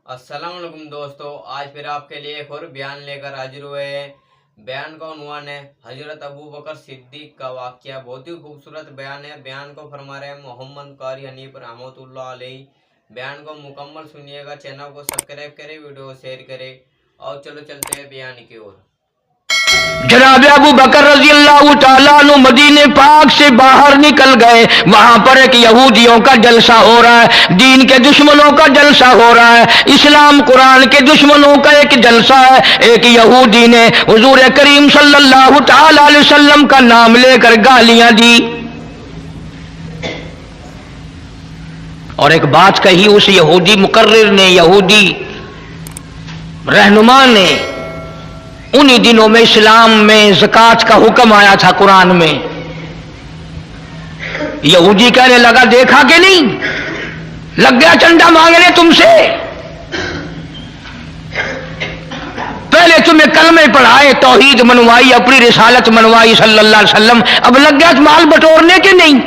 अस्सलाम वालेकुम दोस्तों, आज फिर आपके लिए एक और बयान लेकर हाजिर हुए हैं। बयान का उन्वान है हजरत अबू बकर सिद्दीक का वाक़या। बहुत ही खूबसूरत बयान है। बयान को फरमा रहे हैं मोहम्मद कारी हनीफ रहमतुल्लाह अलैह। बयान को मुकम्मल सुनिएगा, चैनल को सब्सक्राइब करें, वीडियो को शेयर करें और चलो चलते हैं बयान की ओर। जनाब अबू बकर रजी अल्लाह तआला अन्हु मदीने पाक से बाहर निकल गए। वहां पर एक यहूदियों का जलसा हो रहा है, दीन के दुश्मनों का जलसा हो रहा है, इस्लाम कुरान के दुश्मनों का एक जलसा है। एक यहूदी ने हुजूर करीम सल्लल्लाहु तआला अलैहि वसल्लम का नाम लेकर गालियां दी और एक बात कही उस यहूदी मुकर्रिर ने, यहूदी रहनुमा ने। उन्हीं दिनों में इस्लाम में ज़कात का हुक्म आया था कुरान में। यहूदी कहने लगा, देखा कि नहीं, लग गया चंदा मांगने तुमसे। पहले तुम्हें कलमे पढ़ाए, तौहीद मनवाई, अपनी रिसालत मनवाई सल्लल्लाहु अलैहि वसल्लम, अब लग गया माल बटोरने के नहीं।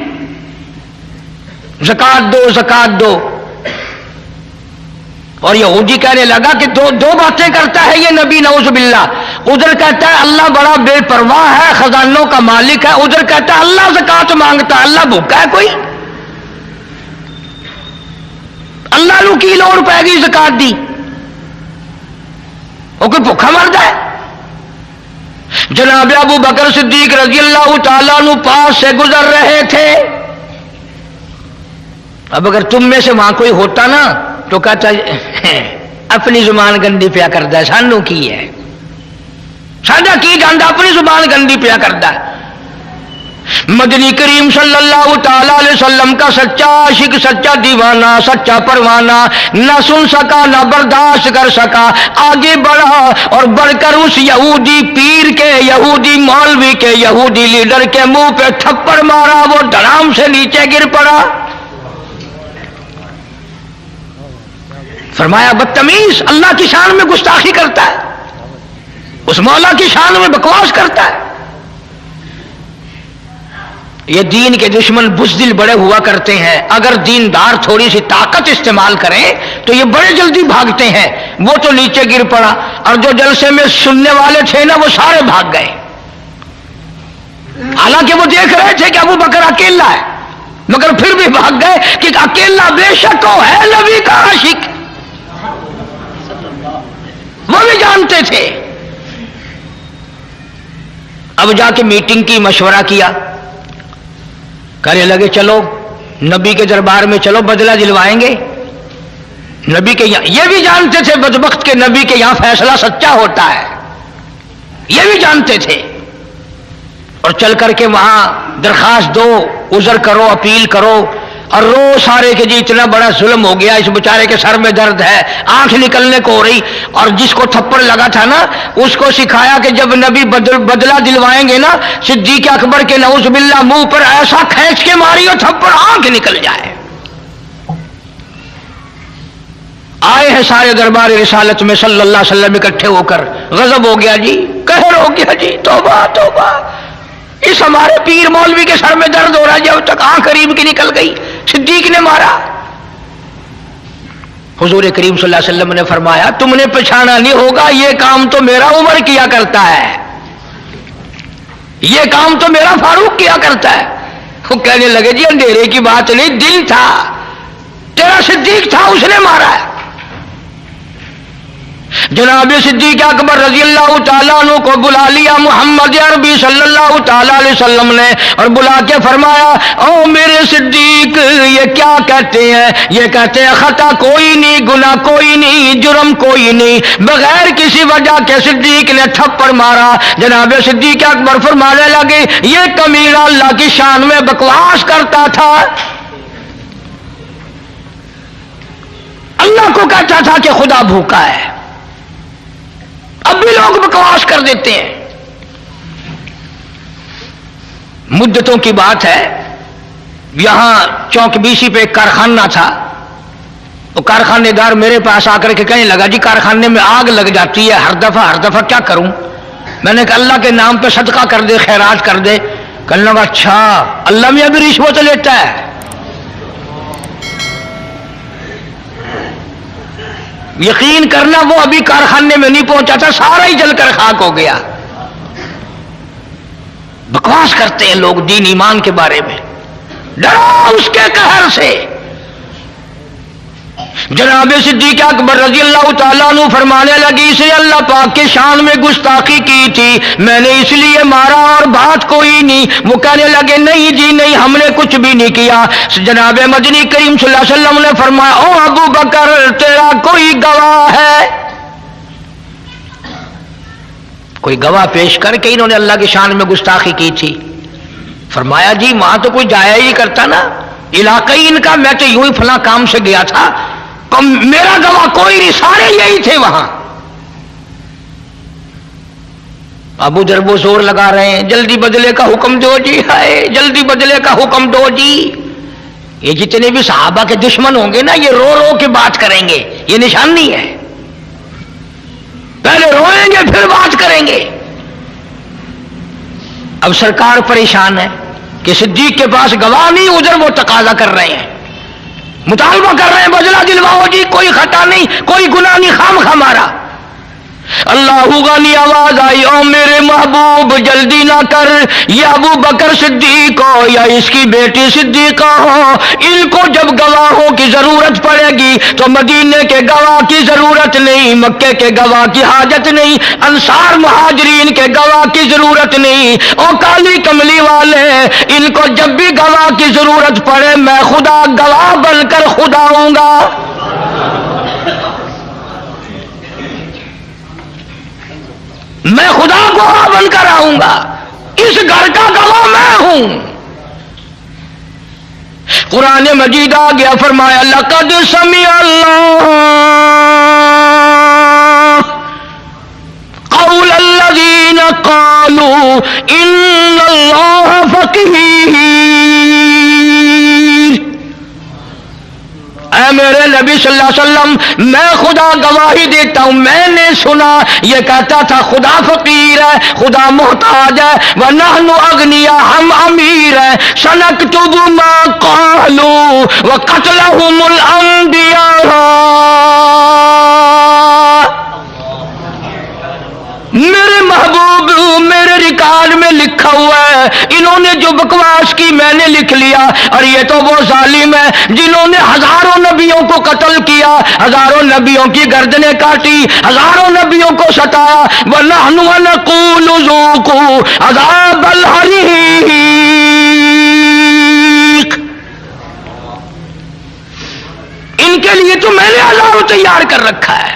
ज़कात दो, ज़कात दो। और यहूदी कहने लगा कि दो बातें करता है ये नबी, नऊज़ बिल्लाह। उधर कहता है अल्लाह बड़ा बेपरवाह है, खजानों का मालिक है, उधर कहता है अल्लाह ज़कात मांगता है। अल्लाह भूखा है कोई? अल्लाह नू की लोड़ पैगी ज़कात दी? वो कोई भूखा मरदा है? जनाब अबू बकर सिद्दीक रज़ी अल्लाह तआला अन्हु पास से गुजर रहे थे। अब अगर तुम में से वहां कोई होता ना तो कहता अपनी जुबान गंदी पिया करता है, सानू की है, साडा की जानदा, अपनी जुबान गंदी पिया करता है। मदनी करीम सल्लल्लाहु तआला अलैहि वसल्लम का सच्चा आशिक, सच्चा दीवाना, सच्चा परवाना न सुन सका, न बर्दाश्त कर सका, आगे बढ़ा और बढ़कर उस यहूदी पीर के, यहूदी मौलवी के, यहूदी लीडर के मुंह पे थप्पड़ मारा। वो धड़ाम से नीचे गिर पड़ा। फरमाया, बदतमीज, अल्लाह की शान में गुस्ताखी करता है, उस मौला की शान में बकवास करता है। ये दीन के दुश्मन बुज़दिल बड़े हुआ करते हैं। अगर दीनदार थोड़ी सी ताकत इस्तेमाल करें तो ये बड़े जल्दी भागते हैं। वो तो नीचे गिर पड़ा और जो जलसे में सुनने वाले थे ना, वो सारे भाग गए। हालांकि वो देख रहे थे कि अबू बकर अकेला है, मगर फिर भी भाग गए कि अकेला बेशक वो है नबी का आशिक। वो भी जानते थे। अब जाके मीटिंग की, मशवरा किया, कहने लगे चलो नबी के दरबार में चलो, बदला दिलवाएंगे। नबी के यहां, ये भी जानते थे बदबख्त के नबी के यहां फैसला सच्चा होता है, ये भी जानते थे। और चल करके वहां दरखास्त दो, उज़र करो, अपील करो और रो सारे के जी इतना बड़ा जुल्म हो गया, इस बेचारे के सर में दर्द है, आंख निकलने को हो रही। और जिसको थप्पड़ लगा था ना, उसको सिखाया कि जब नबी बदला दिलवाएंगे ना, सिद्दीक अकबर के नऊज़ बिल्लाह मुंह पर ऐसा खींच के मारियो थप्पड़, आंख निकल जाए। आए हैं सारे दरबार रिसालत में सल्लल्लाहु अलैहि वसल्लम इकट्ठे होकर। गजब हो गया जी, कहर हो गया जी, तौबा तौबा, इस हमारे पीर मौलवी के सर में दर्द हो रहा है, जब तक आंख करीब की निकल गई, सिद्दीक ने मारा। हुजूर करीम सल्लल्लाहु अलैहि वसल्लम ने फरमाया, तुमने पहचाना नहीं होगा, ये काम तो मेरा उमर किया करता है, ये काम तो मेरा फारूक किया करता है। वो कहने लगे, जी अंधेरे की बात नहीं, दिन था, तेरा सिद्दीक था, उसने मारा है। जनाब सिद्दीक अकबर रजी अल्लाह तआला अन्हु को बुला लिया मोहम्मद अरबी सल्लल्लाहु तआला अलैहि वसल्लम ने और बुला के फरमाया, ओ मेरे सिद्दीक, ये क्या कहते हैं? ये कहते हैं खता कोई नहीं, गुनाह कोई नहीं, जुर्म कोई नहीं। बगैर किसी वजह के सिद्दीक ने थप्पड़ मारा। जनाब सिद्दीक अकबर फरमाने लगे, ये कमीना अल्लाह की शान में बकवास करता था, अल्लाह को कहता था कि खुदा भूखा है। अब भी लोग बकवास कर देते हैं। मुद्दतों की बात है, यहां चौक बीसी पे एक कारखाना था। वो कारखानेदार मेरे पास आकर के कहने लगा, जी कारखाने में आग लग जाती है हर दफा क्या करूं? मैंने कहा अल्लाह के नाम पे सदका कर दे, खैरात कर दे। कहने लगा, अच्छा अल्लाह में भी रिश्वत लेता है? یقین کرنا وہ ابھی کارخانے میں نہیں پہنچا تھا، سارا ہی جل کر خاک ہو گیا۔ بکواس کرتے ہیں لوگ دین ایمان کے بارے میں، ڈرو اس کے قہر سے۔ جناب صدیق اکبر رضی اللہ تعالیٰ عنہ فرمانے لگی اسے اللہ پاک کے شان میں گستاخی کی تھی، میں نے اس لیے مارا اور بات کوئی نہیں۔ وہ کہنے لگے نہیں جی نہیں، ہم نے کچھ بھی نہیں کیا۔ جناب مدنی کریم صلی اللہ علیہ وسلم نے فرمایا او ابو بکر تیرا کوئی گواہ ہے؟ کوئی گواہ پیش کر کے انہوں نے اللہ کی شان میں گستاخی کی تھی؟ فرمایا جی وہاں تو کوئی جایا ہی کرتا نا، علاقہ ہی ان کا، میں تو یوں ہی فلاں کام سے گیا تھا، میرا گواہ کوئی نہیں، سارے یہی تھے وہاں۔ ابو ذر وہ زور لگا رہے ہیں جلدی بدلے کا حکم دو جی، ہائے جلدی بدلے کا حکم دو جی۔ یہ جتنے بھی صحابہ کے دشمن ہوں گے نا یہ رو رو کے بات کریں گے، یہ نشانی ہے، پہلے روئیں گے پھر بات کریں گے۔ اب سرکار پریشان ہے کہ صدیق کے پاس گواہ نہیں، ادھر وہ تقاضا کر رہے ہیں، مطالبہ کر رہے ہیں بدلہ دلواؤ جی، کوئی خطا نہیں کوئی گناہ نہیں، خام خمارا۔ اللہ غنی آواز آئی او میرے محبوب جلدی نہ کر، یہ ابو بکر صدیق ہو یا اس کی بیٹی صدیقہ ہو، ان کو جب گواہوں کی ضرورت پڑے گی تو مدینے کے گواہ کی ضرورت نہیں، مکے کے گواہ کی حاجت نہیں، انصار مہاجرین کے گواہ کی ضرورت نہیں۔ او کالی کملی والے، ان کو جب بھی گواہ کی ضرورت پڑے میں خدا گواہ بن کر خدا ہوں گا۔ میں خدا گواہ بن کر آؤں گا، اس گھر کا گواہ میں ہوں۔ قرآن مجید آ گیا، فرمایا لقد سمع اللہ قول الذین قالوا ان اللہ فقیر۔ اے میرے نبی صلی اللہ علیہ وسلم میں خدا گواہی دیتا ہوں، میں نے سنا یہ کہتا تھا خدا فقیر ہے، خدا محتاج ہے، وَنَحْنُ أَغْنِيَاء ہم امیر ہیں، سَنَكْتُبُ مَا قَالُوا وَقَتْلَهُمُ الْأَنْبِيَاءَ۔ میرے محبوب میرے ریکارڈ میں لکھا ہوا ہے، انہوں نے جو بکواس کی میں نے لکھ لیا، اور یہ تو وہ ظالم ہے جنہوں نے ہزاروں نبیوں کو قتل کیا، ہزاروں نبیوں کی گردنیں کاٹی، ہزاروں نبیوں کو ستایا۔ وَنَحْنُ وَنَقُولُ ذُوقُوا عَذَابَ الْحَرِيقِ۔ ان کے لیے تو میں نے عذاب تیار کر رکھا ہے۔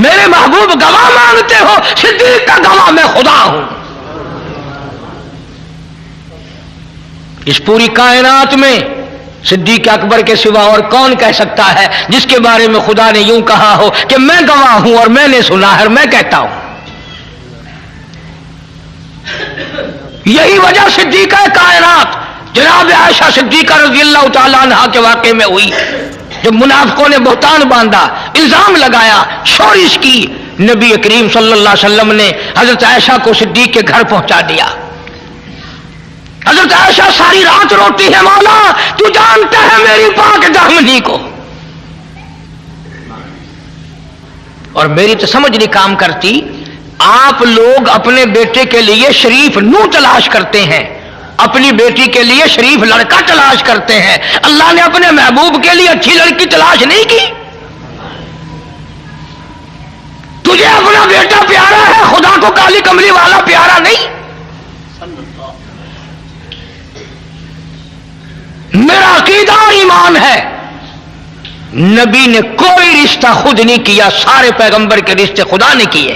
میرے محبوب گواہ مانگتے ہو، صدیق کا گواہ میں خدا ہوں۔ اس پوری کائنات میں صدیق اکبر کے سوا اور کون کہہ سکتا ہے جس کے بارے میں خدا نے یوں کہا ہو کہ میں گواہ ہوں اور میں نے سنا ہے اور میں کہتا ہوں۔ یہی وجہ صدیقہ کائنات جناب عائشہ صدیقہ رضی اللہ تعالیٰ عنہا کے واقعے میں ہوئی، جب منافقوں نے بہتان باندھا، الزام لگایا، شورش کی، نبی کریم صلی اللہ علیہ وسلم نے حضرت عائشہ کو صدیق کے گھر پہنچا دیا۔ حضرت عائشہ ساری رات روتی ہے مولا تو جانتا ہے میری پاک دامنی کو، اور میری تو سمجھ نہیں کام کرتی، آپ لوگ اپنے بیٹے کے لیے شریف نو تلاش کرتے ہیں، اپنی بیٹی کے لیے شریف لڑکا تلاش کرتے ہیں، اللہ نے اپنے محبوب کے لیے اچھی لڑکی تلاش نہیں کی؟ تجھے اپنا بیٹا پیارا ہے، خدا کو کالی کملی والا پیارا نہیں؟ میرا عقیدہ اور ایمان ہے نبی نے کوئی رشتہ خود نہیں کیا، سارے پیغمبر کے رشتے خدا نے کیے۔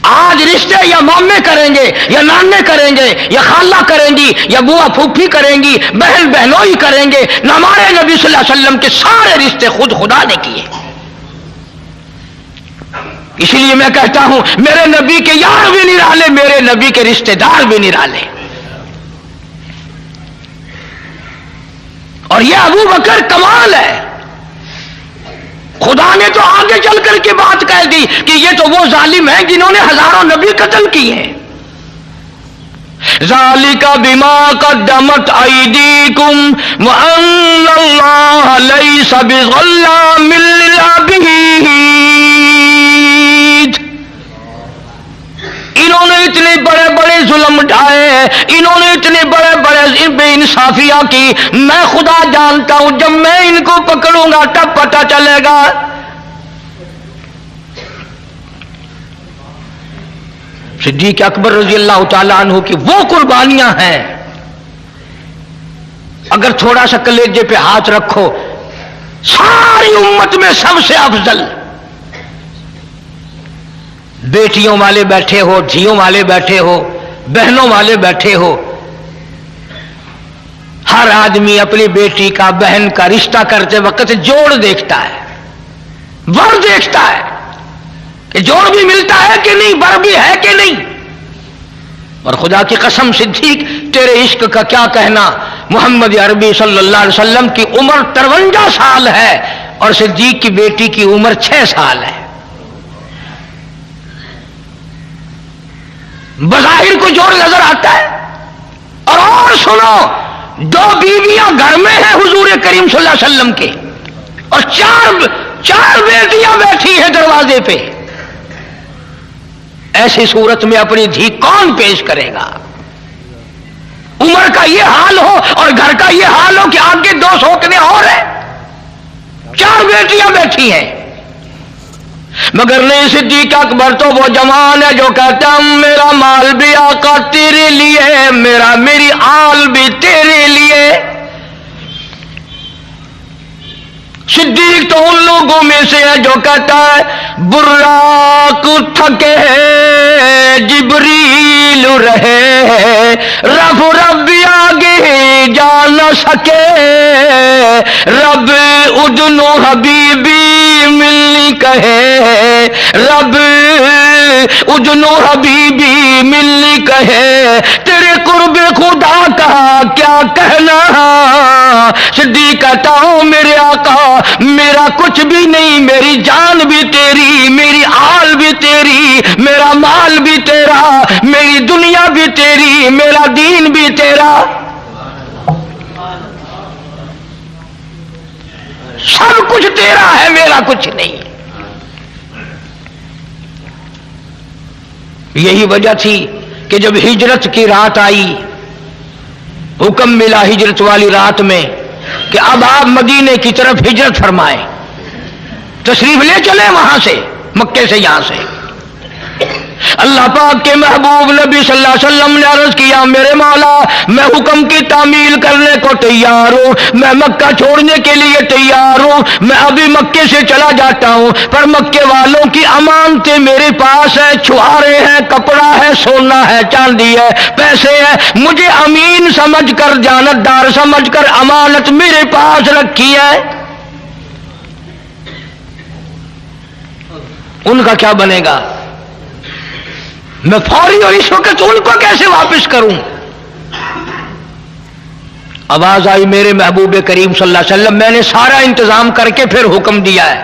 آج رشتے یا مامے کریں گے یا نانے کریں گے یا خالہ کریں گی یا بوا پھوپھی کریں گی، بہن بہنوئی کریں گے، نہ ہمارے نبی صلی اللہ علیہ وسلم کے سارے رشتے خود خدا نے کیے۔ اس لیے میں کہتا ہوں میرے نبی کے یار بھی نرالے، میرے نبی کے رشتے دار بھی نرالے۔ اور یہ ابو بکر کمال ہے، خدا نے تو آگے چل کر کے بات کہہ دی کہ یہ تو وہ ظالم ہیں جنہوں نے ہزاروں نبی قتل کیے ہیں۔ ज़ालिका बिमा क़द्दमत अयदीकुम व अन्नल्लाह लैसा बिज़ल्लामिल लिल-आबीद। इन्होंने इतने बड़े बड़े जुल्म ढाए, इन्होंने इतने बड़े बड़े बेइंसाफियां की, मैं खुदा जानता हूं जब मैं इनको पकड़ूंगा तब पता चलेगा। सिद्दीक अकबर रजी अल्लाह तआला अन्हु की वो कुर्बानियां हैं, अगर थोड़ा सा कलेजे पे हाथ रखो, सारी उम्मत में सबसे अफजल। बेटियों वाले बैठे हो, धियों वाले बैठे हो, बहनों वाले बैठे हो, हर आदमी अपनी बेटी का, बहन का रिश्ता करते वक्त जोड़ देखता है, वर देखता है कि जोड़ भी मिलता है कि नहीं, बर भी है कि नहीं। और खुदा की कसम सिद्दीक, तेरे इश्क का क्या कहना, मोहम्मद अरबी सल्लल्लाहु अलैहि वसल्लम की उम्र 53 साल है और सिद्दीक की बेटी की उम्र 6 साल है। बज़ाहिर को जोड़ नजर आता है। और सुनो, 2 बीवियां घर में हैं हुजूर करीम सल्लल्लाहु अलैहि वसल्लम के, और चार बेटियां बैठी हैं दरवाजे पे। ऐसी सूरत में अपनी धी कौन पेश करेगा? उम्र का ये हाल हो और घर का ये हाल हो कि आगे 2 सोकने और है, 4 बेटियां बैठी हैं। मगर नहीं, सिद्दीक अकबर तो वो जवान है जो कहता है मेरा माल भी आका तेरे लिए, मेरी आल भी तेरे लिए। सिद्दीक तो उन लोगों में से है जो कहता है बुर्राक थके जिब्रील रहे, रब आगे जा न सके, रब उदनो हबीबी मिलनी कहे, रब उदनो हबीबी मिलनी कहे, तेरे कुर्बे खुदा का क्या कहना। सिद्दीक कहता हूं मेरे आका, मेरा कुछ भी नहीं, मेरी जान भी तेरी, मेरी आल भी तेरी, मेरा माल भी तेरा, मेरी दुनिया भी तेरी, मेरा दीन भी तेरा, सब कुछ तेरा है, मेरा कुछ नहीं। यही वजह थी कि जब हिजरत की रात आई, हुक्म मिला हिजरत वाली रात में कि अब आप मदीने की तरफ हिजरत फरमाए, तशरीफ ले चले वहां से, मक्के से, यहां से। अल्लाह पाक के महबूब नबी सल्लल्लाहु अलैहि वसल्लम ने अर्ज किया मेरे मौला, मैं हुक्म की तामील करने को तैयार हूं, मैं मक्का छोड़ने के लिए तैयार हूं, मैं अभी मक्के से चला जाता हूं, पर मक्के वालों की अमानतें मेरे पास है, छुहारे हैं, कपड़ा है, सोना है, चांदी है, पैसे है, मुझे अमीन समझकर, जानतदार समझकर अमानत मेरे पास रखी है। उनका क्या बनेगा? मैं फौरी और इस वक्त उनको कैसे वापस करूं? आवाज आई मेरे महबूब करीम सल्लल्लाहु अलैहि वसल्लम, मैंने सारा इंतजाम करके फिर हुक्म दिया है।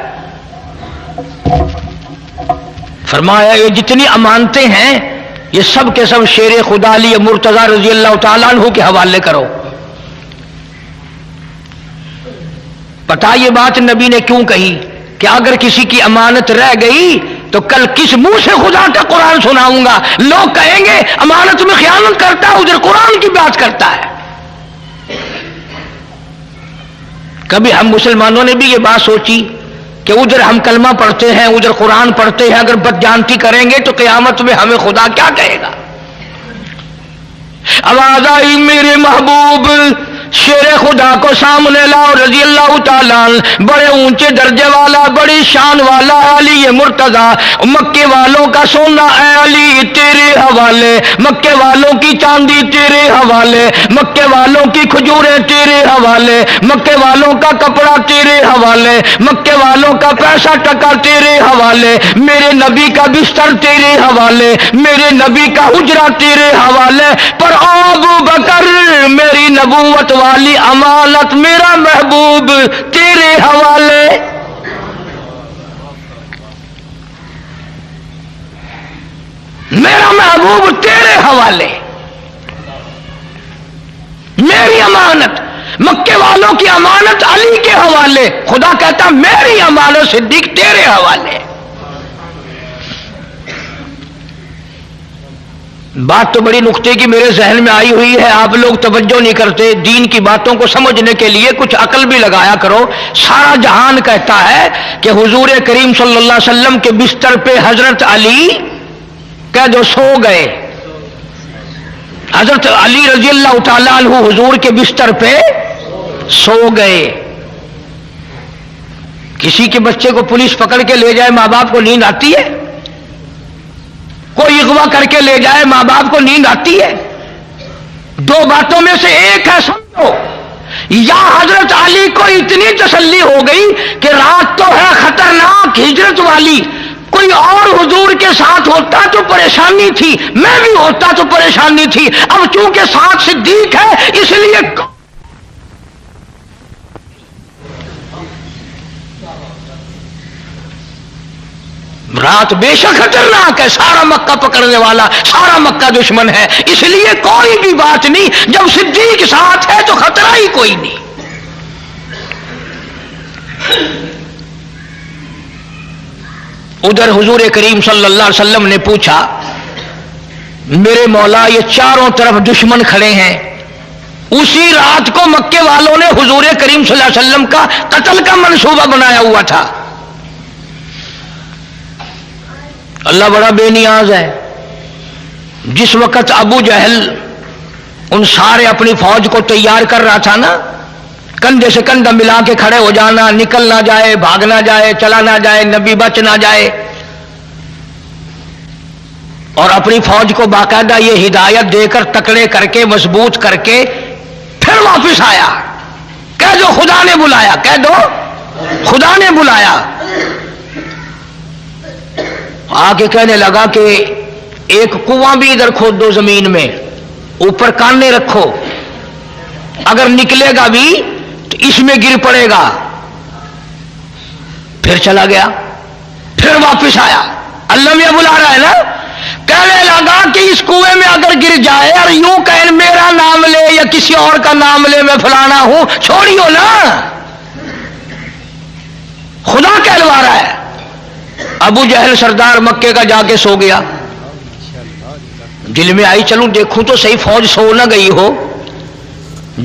फरमाया ये जितनी अमानतें हैं ये सब के सब शेर खुदा अली मुर्तजा रजी अल्लाह तआला अन्हु के हवाले करो। पता ये बात नबी ने क्यों कही कि अगर किसी की अमानत रह गई तो कल किस मुंह से खुदा का कुरान सुनाऊंगा? लोग कहेंगे अमानत में खयानत करता है, उधर कुरान की बात करता है। कभी हम मुसलमानों ने भी ये बात सोची कि उधर हम कलमा पढ़ते हैं, उधर कुरान पढ़ते हैं, अगर बदजानती करेंगे तो क़यामत में हमें खुदा क्या कहेगा? आवाज आई मेरे महबूब शेर खुदा को सामने लाओ रजी अल्लाह ताला, बड़े ऊंचे दर्जे वाला, बड़ी शान वाला अली मुर्तजा, मक्के वालों का सोना है अली तेरे हवाले, मक्के वालों की चांदी तेरे हवाले, मक्के वालों की खजूरें तेरे हवाले, मक्के वालों का कपड़ा तेरे हवाले, मक्के वालों का पैसा टका तेरे हवाले, मेरे नबी का बिस्तर तेरे हवाले, मेरे नबी का हुजरा तेरे हवाले। पर अबू बकर मेरी नबूवत वाली अमानत मेरा महबूब तेरे हवाले। मेरा महबूब तेरे हवाले। مکے والوں کی امانت علی کے حوالے، خدا کہتا میری امانت صدیق تیرے حوالے۔ بات تو بڑی نقطے کی میرے ذہن میں آئی ہوئی ہے، آپ لوگ توجہ نہیں کرتے۔ دین کی باتوں کو سمجھنے کے لیے کچھ عقل بھی لگایا کرو۔ سارا جہان کہتا ہے کہ حضور کریم صلی اللہ علیہ وسلم کے بستر پہ حضرت علی کہہ دو سو گئے۔ حضرت علی رضی اللہ تعالیٰ عنہ حضور کے بستر پہ سو گئے۔ کسی کے بچے کو پولیس پکڑ کے لے جائے، ماں باپ کو نیند آتی ہے؟ کوئی اغوا کر کے لے جائے، ماں باپ کو نیند آتی ہے؟ دو باتوں میں سے ایک ہے، سمجھو۔ یا حضرت علی کو اتنی تسلی ہو گئی کہ رات تو ہے خطرناک ہجرت والی، کوئی اور حضور کے ساتھ ہوتا تو پریشانی تھی، میں بھی ہوتا تو پریشانی تھی، اب چونکہ ساتھ صدیق ہے اس لیے رات بے شک خطرناک ہے، سارا مکہ پکڑنے والا، سارا مکہ دشمن ہے، اس لیے کوئی بھی بات نہیں، جب صدیق ساتھ ہے تو خطرہ ہی کوئی نہیں۔ ادھر حضور کریم صلی اللہ علیہ وسلم نے پوچھا میرے مولا یہ چاروں طرف دشمن کھڑے ہیں، اسی رات کو مکے والوں نے حضور کریم صلی اللہ علیہ وسلم کا قتل کا منصوبہ بنایا ہوا تھا۔ اللہ بڑا بے نیاز ہے، جس وقت ابو جہل ان سارے اپنی فوج کو تیار کر رہا تھا نا، کندھے سے کندھا ملا کے کھڑے ہو جانا، نکل نہ جائے، بھاگ نہ جائے، چلا نہ جائے، نبی بچ نہ جائے، اور اپنی فوج کو باقاعدہ یہ ہدایت دے کر تکڑے کر کے مضبوط کر کے پھر واپس آیا۔ کہہ دو خدا نے بلایا، کہہ دو خدا نے بلایا۔ آ کے کہنے لگا کہ ایک کنواں بھی ادھر کھود دو زمین میں، اوپر کانے رکھو، اگر نکلے گا بھی تو اس میں گر پڑے گا۔ پھر چلا گیا، پھر واپس آیا، اللہ میں بلا رہا ہے نا، کہنے لگا کہ اس کنویں میں اگر گر جائے اور یوں کہیں میرا نام لے یا کسی اور کا نام لے میں فلانا ہوں، چھوڑیو نا، خدا کہلوا رہا ہے۔ ابو جہل سردار مکے کا جا کے سو گیا، دل میں آئی چلوں دیکھوں تو صحیح فوج سو نہ گئی ہو۔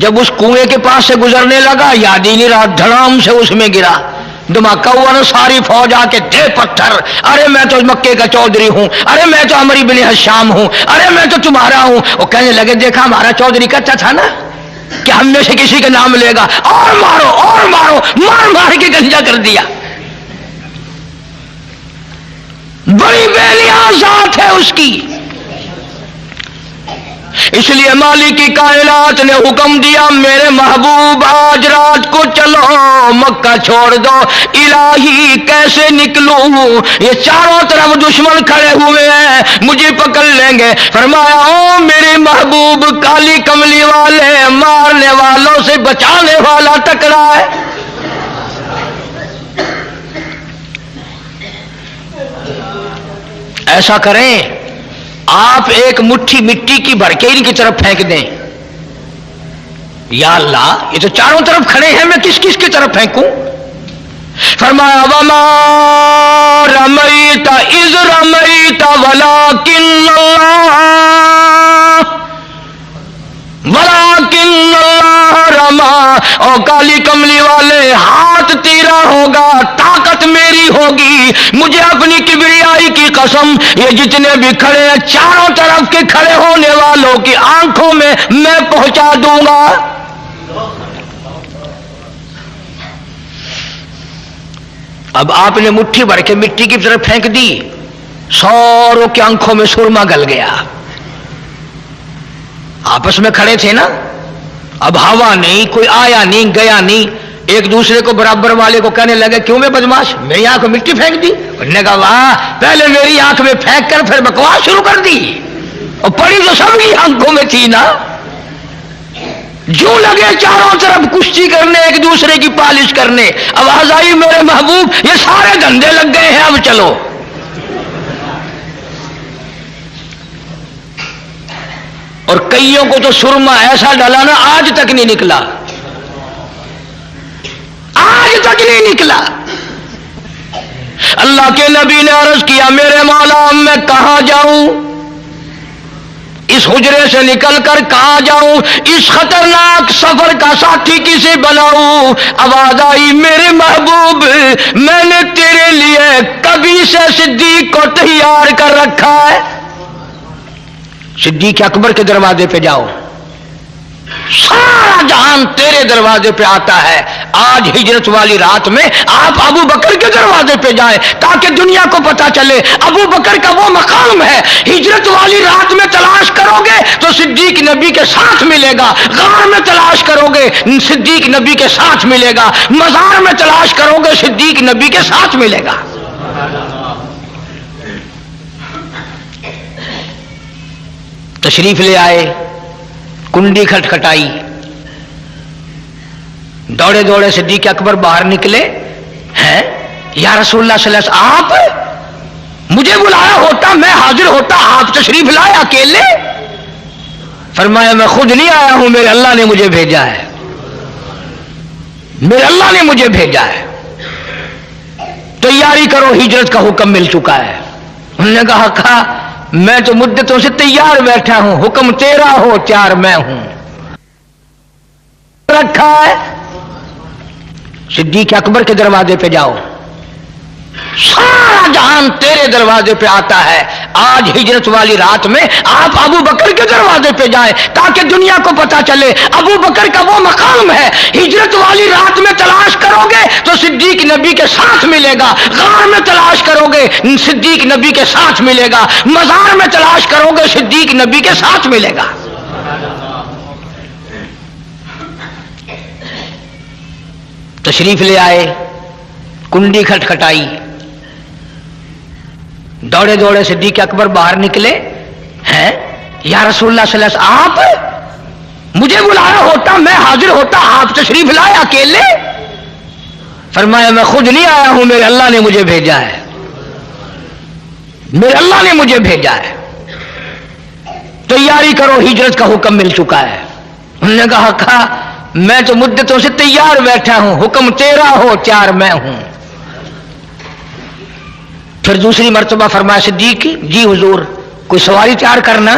جب اس کنویں کے پاس سے گزرنے لگا یاد ہی نہیں رہا، دھڑام سے اس میں گرا، دھماکہ ہوا نا، ساری فوج آ کے دے پتھر، ارے میں تو مکے کا چودھری ہوں، ارے میں تو عمرو بن حشام ہوں، ارے میں تو تمہارا ہوں۔ وہ کہنے لگے دیکھا ہمارا چودھری کہتا تھا نا کہ ہم میں سے کسی کا نام لے گا، اور مارو اور مارو، مار مار کے گنجا کر دیا۔ بڑی بے نیاز ذات ہے اس کی، اس لیے مالک کی کائنات نے حکم دیا میرے محبوب آج رات کو چلو مکہ چھوڑ دو۔ الہی کیسے نکلوں، یہ چاروں طرف دشمن کھڑے ہوئے ہیں، مجھے پکڑ لیں گے۔ فرمایا او میرے محبوب، کالی کملی والے مارنے والوں سے بچانے والا ٹکرا ہے۔ ایسا کریں آپ ایک مٹھی مٹی کی بھر کے ان کی طرف پھینک دیں۔ یا اللہ یہ تو چاروں طرف کھڑے ہیں، میں کس کس کی طرف پھینکوں؟ فرمایا وما رمیت اذ رمیت ولکن اللہ رما۔ اور کالی کملی والے ہاتھ تیرا ہوگا، طاقت میری ہوگی، مجھے اپنی کبریائی کی قسم، یہ جتنے بھی کھڑے ہیں چاروں طرف کے کھڑے ہونے والوں کی آنکھوں میں میں پہنچا دوں گا۔ اب آپ نے مٹھی بھر کے مٹی کی طرف پھینک دی، سوروں کی آنکھوں میں سرما گل گیا۔ آپس میں کھڑے تھے نا، اب ہوا نہیں، کوئی آیا نہیں گیا نہیں، ایک دوسرے کو برابر والے کو کہنے لگے کیوں میں بدماش میری آنکھ میں مٹی پھینک دی؟ انہوں نے کہا واہ، پہلے میری آنکھ میں پھینک کر پھر بکواس شروع کر دی، اور پڑی تو سب کی آنکھوں میں تھی نا۔ جو لگے چاروں طرف کشتی کرنے، ایک دوسرے کی پالش کرنے، آواز آئی میرے محبوب یہ سارے دھندے لگ گئے ہیں، اب چلو۔ اور کئیوں کو تو سرما ایسا ڈالا نا آج تک نہیں نکلا۔ آج تک نہیں نکلا۔ اللہ کے نبی نے عرض کیا میرے مولا میں کہاں جاؤں، اس حجرے سے نکل کر کہاں جاؤں، اس خطرناک سفر کا ساتھی کسے بناؤں؟ آواز آئی میرے محبوب میں نے تیرے لیے کبھی سے صدیق کو تیار کر رکھا ہے۔ صدیق اکبر کے دروازے پہ جاؤ، سارا جہان تیرے دروازے پہ آتا ہے۔ آج ہجرت والی رات میں آپ ابو بکر کے دروازے پہ جائیں تاکہ دنیا کو پتا چلے ابو بکر کا وہ مقام ہے۔ ہجرت والی رات میں تلاش کرو گے تو صدیق نبی کے ساتھ ملے گا، غار میں تلاش کرو گے صدیق نبی کے ساتھ ملے گا، مزار میں تلاش کرو گے صدیق نبی کے ساتھ ملے گا۔ تشریف لے آئے، کنڈی کھٹکھٹائی، دوڑے دوڑے صدیق اکبر باہر نکلے ہیں، یا رسول اللہ صلی اللہ علیہ وسلم آپ مجھے بلایا ہوتا میں حاضر ہوتا، آپ تشریف لائے اکیلے؟ فرمایا میں خود نہیں آیا ہوں، میرے اللہ نے مجھے بھیجا ہے، میرے اللہ نے مجھے بھیجا ہے، تیاری کرو ہجرت کا حکم مل چکا ہے۔ انہوں نے کہا میں تو مدتوں سے تیار بیٹھا ہوں، حکم تیرا ہو تیار میں ہوں، رکھا ہے۔ صدیق اکبر کے دروازے پہ جاؤ، سارا جہان تیرے دروازے پہ آتا ہے۔ آج ہجرت والی رات میں آپ ابو بکر کے دروازے پہ جائیں تاکہ دنیا کو پتا چلے ابو بکر کا وہ مقام ہے۔ ہجرت والی رات میں تلاش کرو گے تو صدیق نبی کے ساتھ ملے گا، غار میں تلاش کرو گے صدیق نبی کے ساتھ ملے گا، مزار میں تلاش کرو گے صدیق نبی کے ساتھ ملے گا۔ تشریف لے آئے، کنڈی کھٹکھٹائی، دوڑے دوڑے صدیق اکبر باہر نکلے ہیں، یا رسول اللہ صلی اللہ علیہ وسلم آپ مجھے بلایا ہوتا میں حاضر ہوتا، آپ تشریف لائے اکیلے؟ فرمایا میں خود نہیں آیا ہوں، میرے اللہ نے مجھے بھیجا ہے، میرے اللہ نے مجھے بھیجا ہے، تیاری کرو ہجرت کا حکم مل چکا ہے۔ انہوں نے کہا میں تو مدتوں سے تیار بیٹھا ہوں، حکم تیرا ہو تیار میں ہوں۔ پھر دوسری مرتبہ فرمایا صدیق جی حضور کوئی سواری تیار کرنا؟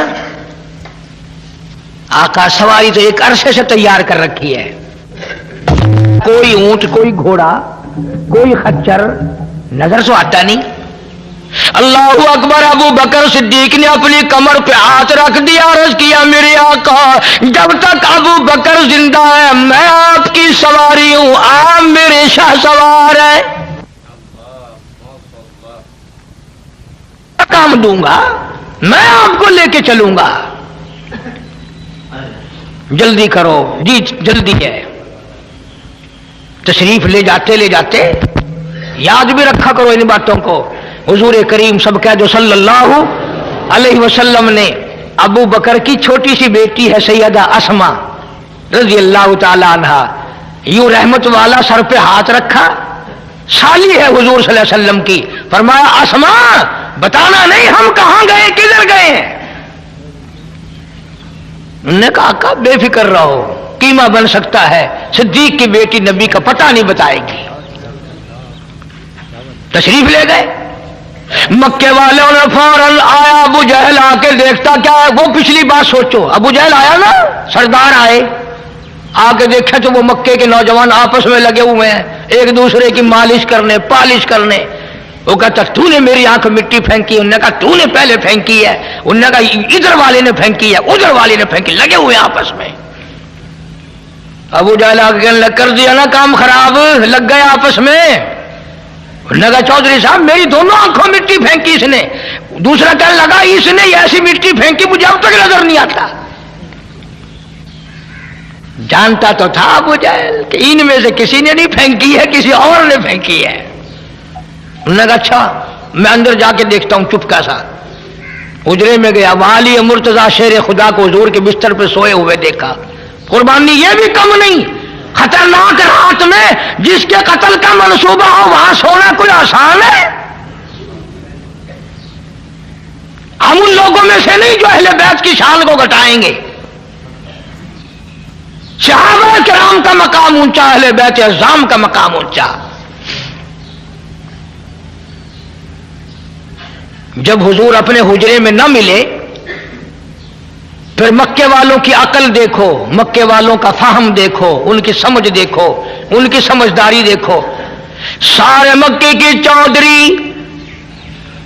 آقا سواری تو ایک عرصے سے تیار کر رکھی ہے، کوئی اونٹ کوئی گھوڑا کوئی خچر نظر سے آتا نہیں۔ اللہ اکبر، ابو بکر صدیق نے اپنی کمر پہ ہاتھ رکھ دیا، عرض کیا میرے آقا جب تک ابو بکر زندہ ہے میں آپ کی سواری ہوں، آپ میرے شاہ سوار ہیں، کام دوں گا، میں آپ کو لے کے چلوں گا، جلدی کرو جی جلدی ہے۔ تشریف لے جاتے یاد بھی رکھا کرو ان باتوں کو۔ حضور کریم سب کہہ دو صلی اللہ علیہ وسلم نے ابو بکر کی چھوٹی سی بیٹی ہے سیدہ اسما رضی اللہ تعالی عنہا، یوں رحمت والا سر پہ ہاتھ رکھا، سالی ہے حضور صلی اللہ علیہ وسلم کی، فرمایا اسما بتانا نہیں ہم کہاں گئے کدھر گئے ہیں؟ انہوں نے کہا آقا بے فکر رہو، قیمہ بن سکتا ہے، صدیق کی بیٹی نبی کا پتہ نہیں بتائے گی۔ تشریف لے گئے، مکے والوں نے فوراً آیا، ابو جہل آ کے دیکھتا کیا وہ پچھلی بات سوچو، ابو جہل آیا نا، سردار آئے، آ کے دیکھا تو وہ مکے کے نوجوان آپس میں لگے ہوئے ہیں ایک دوسرے کی مالش کرنے پالش کرنے۔ وہ کہتا تو نے میری آنکھ مٹی پھینکی، انہوں نے کہا تو نے پہلے پھینکی ہے، انہوں نے کہا ادھر والے نے پھینکی ہے ادھر والے نے پھینکی، لگے ہوئے آپس میں۔ ابو جہل آ کے کر دیا نا کام خراب، لگ گئے آپس میں۔ انہوں نے کہا چودھری صاحب میری دونوں آنکھوں مٹی پھینکی اس نے، دوسرا کہنے لگا اس نے ایسی مٹی پھینکی مجھے اب تک نظر نہیں آتا۔ جانتا تو تھا ابو جہل کہ ان میں سے کسی نے نہیں پھینکی ہے، کسی اور نے پھینکی ہے۔ انہوں نے کہا اچھا میں اندر جا کے دیکھتا ہوں، چپکا سا حجرے میں گیا، والی مرتضی شیر خدا کو حضور کے بستر پہ سوئے ہوئے دیکھا۔ قربانی یہ بھی کم نہیں، خطرناک رات میں جس کے قتل کا منصوبہ ہو وہاں سونا کوئی آسان ہے؟ ہم ان لوگوں میں سے نہیں جو اہل بیت کی شان کو گھٹائیں گے۔ सहाबा किराम का मकाम ऊंचा, अहले बैत अज़्ज़ाम का मकाम ऊंचा। जब हुजूर अपने हुजरे में न मिले, फिर मक्के वालों की अकल देखो, मक्के वालों का फाहम देखो, उनकी समझ देखो, उनकी समझदारी देखो। सारे मक्के के चौधरी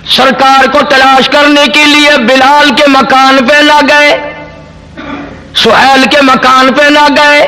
सरकार को तलाश करने के लिए बिलाल के मकान पे ना गए, सुहैल के मकान पे ना गए,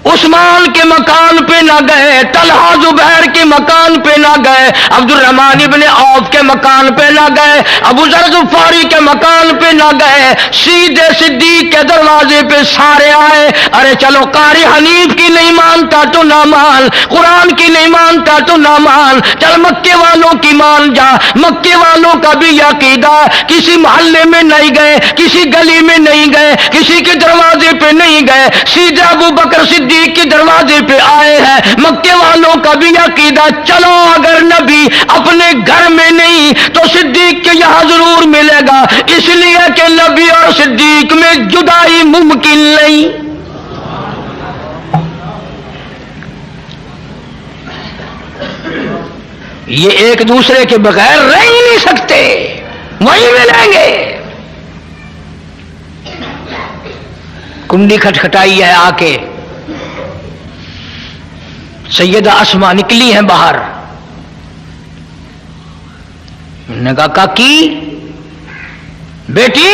उस्मान के मकान पे ना गए, तलहा जुबैर के मकान पे ना गए, अब्दुल रहमान इब्ने औफ के मकान पे ना गए, अबू ज़र ग़िफ़ारी के मकान पे ना गए, सीधे सिद्दीक के दरवाजे पे सारे आए। अरे चलो, कारी हनीफ की नहीं मानता तो ना मान, कुरान की नहीं मानता तो ना मान, चल मक्के वालों की मान जा। मक्के वालों का भी अकीदा, किसी मोहल्ले में नहीं गए, किसी गली में नहीं गए, किसी के दरवाजे पे नहीं गए, सीधे अबू बकर सिद्दीक के दरवाजे पे आए हैं। मक्के वालों का भी अकीदा, चलो अगर नबी अपने घर में नहीं तो सिद्दीक के यहां जरूर मिलेगा, इसलिए कि नबी और सिद्दीक में जुदाई मुमकिन नहीं। ये एक दूसरे के बगैर रह ही नहीं सकते, वहीं मिलेंगे। कुंडी खटखटाई है, आके सैयदा अस्मा निकली हैं बाहर। उन्होंने कहा, काकी बेटी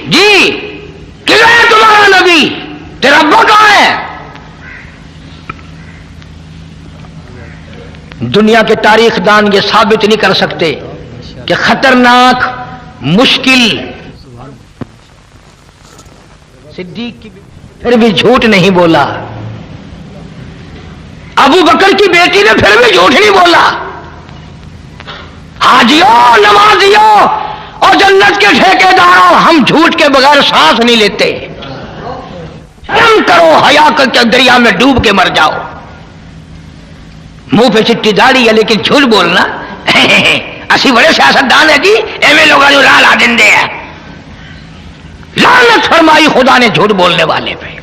जी, किधर है तुम्हारा नबी, तेरा अब्बा कहां है? दुनिया के तारीखदान ये साबित नहीं कर सकते कि खतरनाक, मुश्किल सिद्दीक की फिर भी झूठ नहीं बोला। अबू बकर की बेटी ने फिर भी झूठ नहीं बोला। हाजियों, नमाजियों और जन्नत के ठेकेदारों, हम झूठ के बगैर सांस नहीं लेते। शर्म करो, हया करके दरिया में डूब के मर जाओ। मुंह पे चिट्टी दाढ़ी है लेकिन झूठ बोलना असी बड़े सियासतदान है जी, एवं लोग जो लाल आदिंदे है। लानत फरमाई खुदा ने झूठ बोलने वाले पे।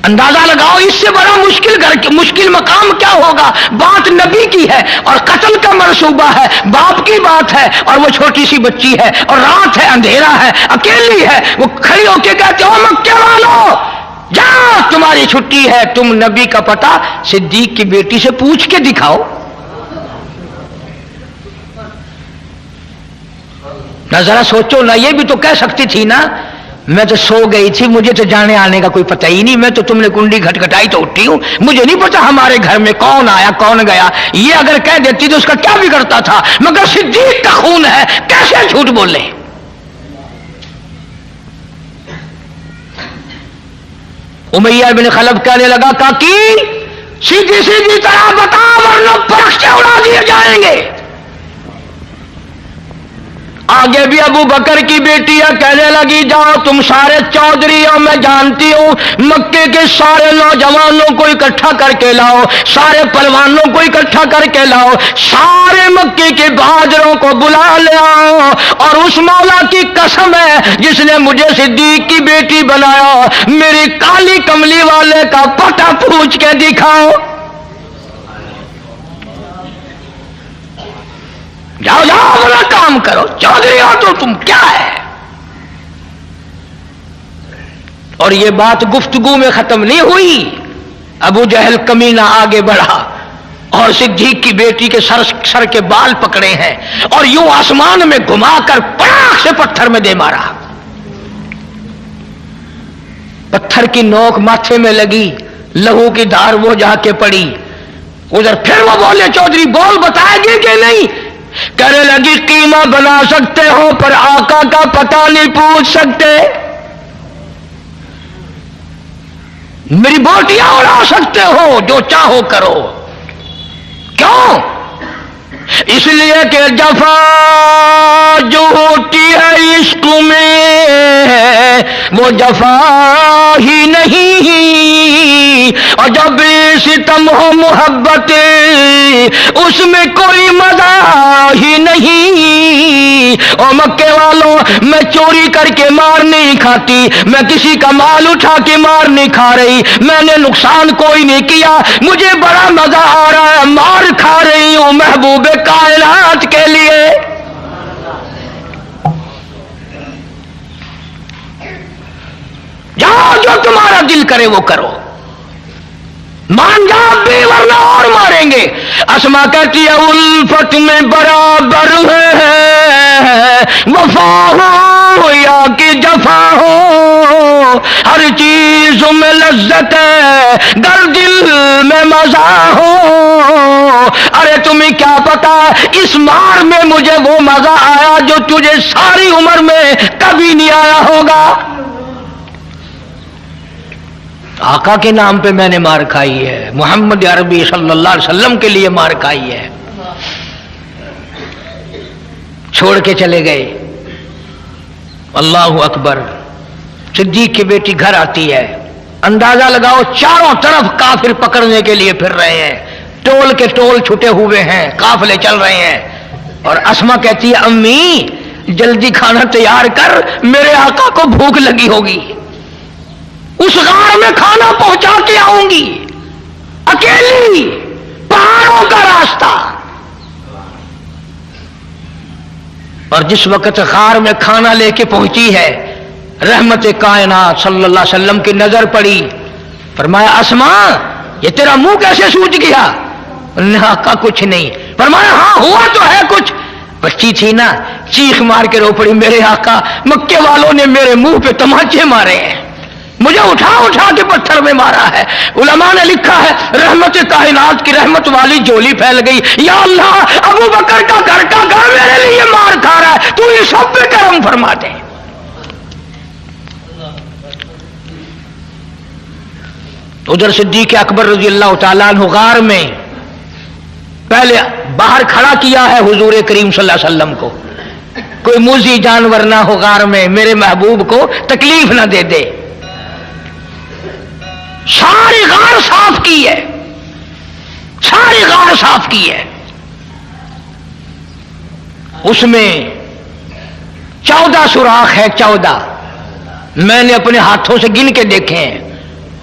अंदाजा लगाओ इससे बड़ा मुश्किल मकाम क्या होगा। बात नबी की है और कत्ल का मंसूबा है, बाप की बात है और वो छोटी सी बच्ची है और रात है, अंधेरा है, अकेली है। वो खड़ी होके कहते हो, मक्के वालों जाओ, तुम्हारी छुट्टी है, तुम नबी का पता सिद्दीक की बेटी से पूछ के दिखाओ। ना जरा सोचो ना, ये भी तो कह सकती थी ना, मैं तो सो गई थी, मुझे तो जाने आने का कोई पता ही नहीं, मैं तो तुमने कुंडी खटखटाई तो उठी हूं, मुझे नहीं पता हमारे घर में कौन आया कौन गया। ये अगर कह देती तो उसका क्या बिगड़ता था, मगर सिद्दीक का खून है, कैसे झूठ बोले। उमैया बिन खलफ कहने लगा, काकी सीधी सीधी तरह बता वरना परख से उड़ा दिए जाएंगे। आगे भी अबू बकर की बेटियां कहने लगी, जाओ तुम सारे चौधरी हो, मैं जानती हूं, मक्के के सारे नौजवानों को इकट्ठा करके लाओ, सारे पहलवानों को इकट्ठा करके लाओ, सारे मक्के के बहादुरों को बुला ले आओ, और उस मौला की कसम है जिसने मुझे सिद्दीक की बेटी बनाया, मेरी काली कमली वाले का पता पूछ के दिखाओ। जाओ जाओ अपना काम करो, चौधरी हो तो तुम क्या है। और ये बात गुफ्तगू में खत्म नहीं हुई। अबू जहल कमीना आगे बढ़ा और सिद्दीक की बेटी के सर के बाल पकड़े हैं और यूं आसमान में घुमाकर पटाख से पत्थर में दे मारा। पत्थर की नोक माथे में लगी, लहू की धार वो जाके पड़ी। उधर फिर वो बोले, चौधरी बोल, बताएगी कि नहीं। कहने लगी, कीमा बना सकते हो पर आका का पता नहीं पूछ सकते, मेरी बोटियां उड़ा सकते हो, जो चाहो करो। क्यों? इसलिए कि जफा जो होती है इश्क में वो जफा ही नहीं, और जब सितम हो मोहब्बत उसमें कोई मजा ही नहीं। और मक्के वालों, मैं चोरी करके मार नहीं खाती, मैं किसी का माल उठा के मार नहीं खा रही, मैंने नुकसान कोई नहीं किया, मुझे बड़ा मजा आ रहा है, मार खा रही हूं महबूब कायनात के लिए। जाओ, जो तुम्हारा दिल करे वो करो, मान जाओ भी वरना और मारेंगे। अस्मा कहती है उल्फत में बराबर है, वफा हो या कि जफा हो, हर चीज में लज्जत है, गर दिल में मजा हो। अरे तुम्हें क्या पता इस मार में मुझे वो मजा आया जो तुझे सारी उम्र में कभी नहीं आया होगा। आका के नाम पे मैंने मार खाई है, मोहम्मद अरबी सल्लल्लाहु अलैहि वसल्लम के लिए मार खाई है। छोड़ के चले गए। अल्लाहु अकबर। सिद्दीक की बेटी घर आती है, अंदाजा लगाओ चारों तरफ काफिर पकड़ने के लिए फिर रहे हैं, टोल के टोल छुटे हुए हैं, काफिले चल रहे हैं। और अस्मा कहती है अम्मी जल्दी खाना तैयार कर, मेरे आका को भूख लगी होगी, उस गार में खाना पहुंचा के आऊंगी, अकेली, पहाड़ों का रास्ता। और जिस वक्त गार में खाना लेके पहुंची है, रहमत कायनात सल्लल्लाहु अलैहि वसल्लम की नजर पड़ी, फरमाया अस्मा ये तेरा मुंह कैसे सूज गया? का कुछ नहीं। फरमाया हाँ हुआ तो है कुछ। बच्ची थी ना, चीख मार के रो पड़ी, मेरे आका मक्के वालों ने मेरे मुंह पे तमाचे मारे हैं, मुझे उठा उठा के पत्थर में मारा है। उलमा ने लिखा है रहमत कायनात की रहमत वाली झोली फैल गई, या अल्लाह अबू बकर का घर का घर मेरे लिए मार खा रहा है, तू ये सब पे करम फरमा दे। उधर सिद्दीक अकबर रजी अल्लाह तआला अन्हु गार में पहले बाहर खड़ा किया है हुजूर करीम सल्लल्लाहु अलैहि वसल्लम को, कोई मूजी जानवर ना हो गार में, मेरे महबूब को तकलीफ ना दे दे। सारी गार साफ की है, सारी गार साफ की है। उसमें 14 सुराख है, 14 मैंने अपने हाथों से गिन के देखे हैं,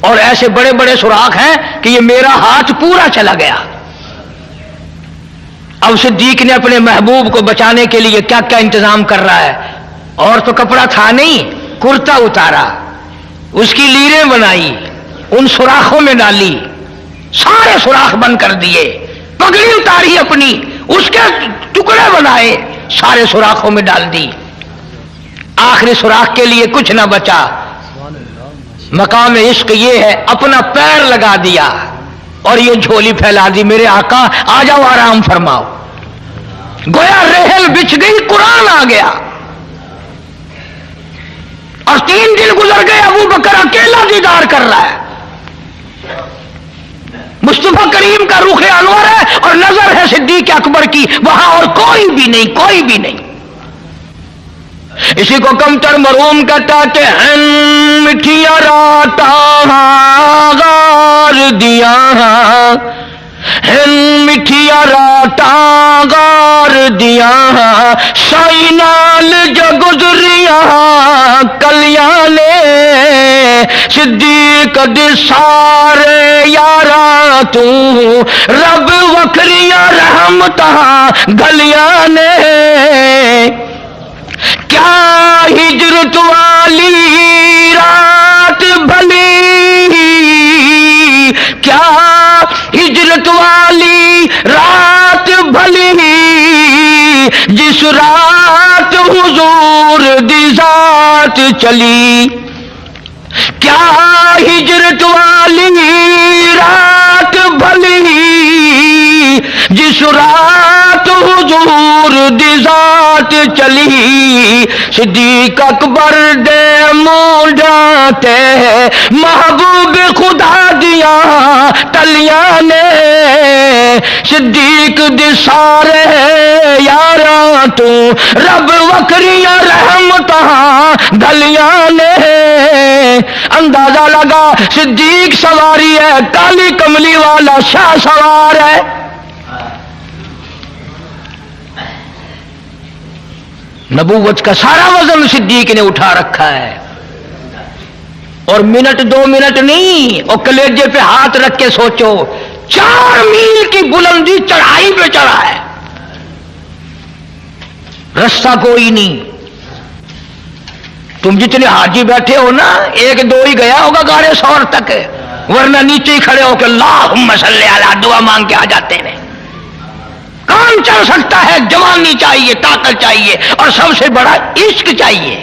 और ऐसे बड़े बड़े सुराख हैं कि ये मेरा हाथ पूरा चला गया। अब सिद्दीक ने अपने महबूब को बचाने के लिए क्या क्या इंतजाम कर रहा है, और तो कपड़ा था नहीं, कुर्ता उतारा, उसकी लीरें बनाई, उन सुराखों में डाली, सारे सुराख बंद कर दिए, पगड़ी उतारी अपनी, उसके टुकड़े बनाए, सारे सुराखों में डाल दी। आखिरी सुराख के लिए कुछ ना बचा। मकाम इश्क ये है, अपना पैर लगा दिया और ये झोली फैला दी, मेरे आका आ जाओ आराम फरमाओ। गोया रेहल बिछ गई, कुरान आ गया। और 3 दिन गुजर गए, अबू बकर अकेला दीदार कर रहा है। मुस्तफा करीम का रुख अनवर है और नजर है सिद्दीक अकबर की, वहां और कोई भी नहीं, कोई भी नहीं। इसी को कमतर मरूम कहता है, मिठिया राता गार दिया, मिठिया राता गार दिया, साई नाल जो गुजरिया कल्याणे, सिद्दीक दे सारे यारा तू, रब वखरिया रहमता गलियां ने। क्या हिजरत वाली रात भली, क्या हिजरत वाली रात भली, जिस रात हुजूर दी जात चली। क्या हिजरत वाली रात भली, जिस रात हुजूर दी जात चली। सिद्दीक अकबर दे मुंडा ते महबूब खुदा दिया तलियां ने, सिद्दीक दे सारे यारा तू, रब वखरिया रहमता गलियां ने। अंदाजा लगा सिद्दीक सवारी है, काली कमली वाला शाह सवार है। नबूवत का सारा वजन सिद्दीक ने उठा रखा है। और मिनट 2 मिनट नहीं, और कलेजे पे हाथ रख के सोचो, 4 मील की बुलंदी चढ़ाई पे चढ़ा है, रास्ता कोई नहीं। तुम जितने हाजी बैठे हो ना, 1-2 ही गया होगा गाड़े सौर तक, वरना नीचे ही खड़े होकर अल्लाहुम्मा सल्ली अला दुआ मांग के आ जाते हैं। काम चल सकता है, जवानी चाहिए, ताकत चाहिए, और सबसे बड़ा इश्क चाहिए।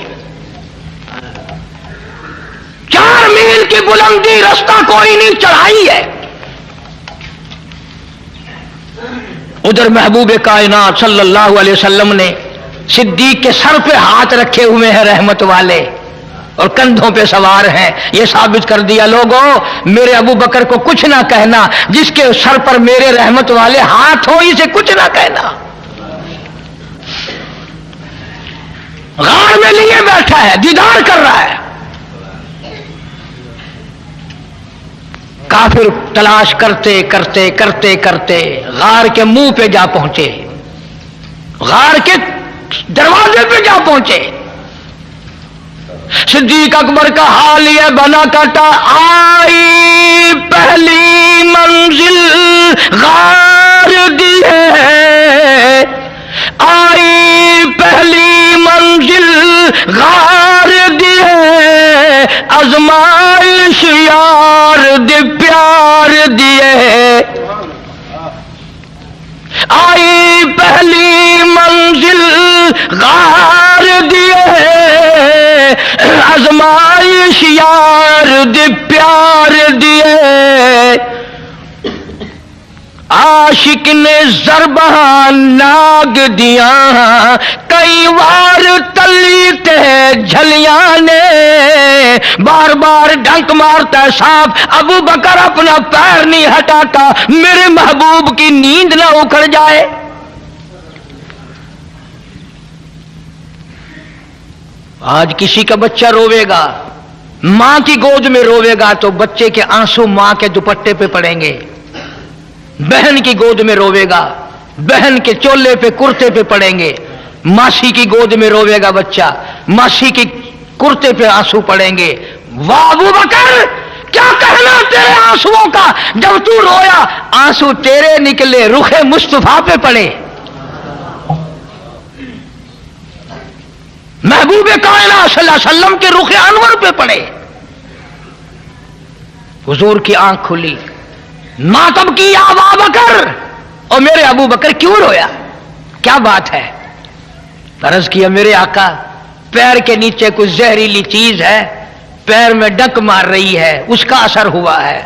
4 मील की बुलंदी, रास्ता कोई नहीं, चढ़ाई है। उधर महबूब कायनात सल्लल्लाहु अलैहि वसल्लम ने सिद्दीक के सर पे हाथ रखे हुए हैं रहमत वाले, और कंधों पे सवार हैं। ये साबित कर दिया, लोगों मेरे अबू बकर को कुछ ना कहना, जिसके सर पर मेरे रहमत वाले हाथ हो इसे कुछ ना कहना। गार में लिए बैठा है, दीदार कर रहा है। काफिर तलाश करते करते करते करते गार के मुंह पे जा पहुंचे, गार के दरवाजे पे जा पहुंचे। सिद्दीक अकबर का हाल यह बना काटा, आई पहली मंजिल गार दी है, आई पहली मंजिल गार दी है, आजमाइश यार दे प्यार दिए। आई पहली मंजिल गार दिए, आजमाइश यार दे प्यार दिए। आशिक ने ज़रबा नाग दिया, कई बार तली ते झलियां ने, बार बार डंक मारता सांप, अबू बकर अपना पैर नहीं हटाता, मेरे महबूब की नींद ना उखड़ जाए। आज किसी का बच्चा रोवेगा, मां की गोद में रोवेगा तो बच्चे के आंसू मां के दुपट्टे पे पड़ेंगे। बहन की गोद में रोवेगा, बहन के चोले पे कुर्ते पे पड़ेंगे। मासी की गोद में रोवेगा बच्चा, मासी की कुर्ते पे आंसू पड़ेंगे। वाह अबू बकर, क्या कहना तेरे आंसुओं का, जब तू रोया आंसू तेरे निकले, रुखे मुस्तफा पे पड़े। महबूब कायनात सल्लल्लाहु अलैहि वसल्लम के रुखे अनवर पे पड़े। हुजूर की आंख खुली, मातम की अबू बकर, और मेरे अबू बकर क्यों रोया, क्या बात है? अर्ज किया, मेरे आका पैर के नीचे कुछ जहरीली चीज है, पैर में डंक मार रही है, उसका असर हुआ है।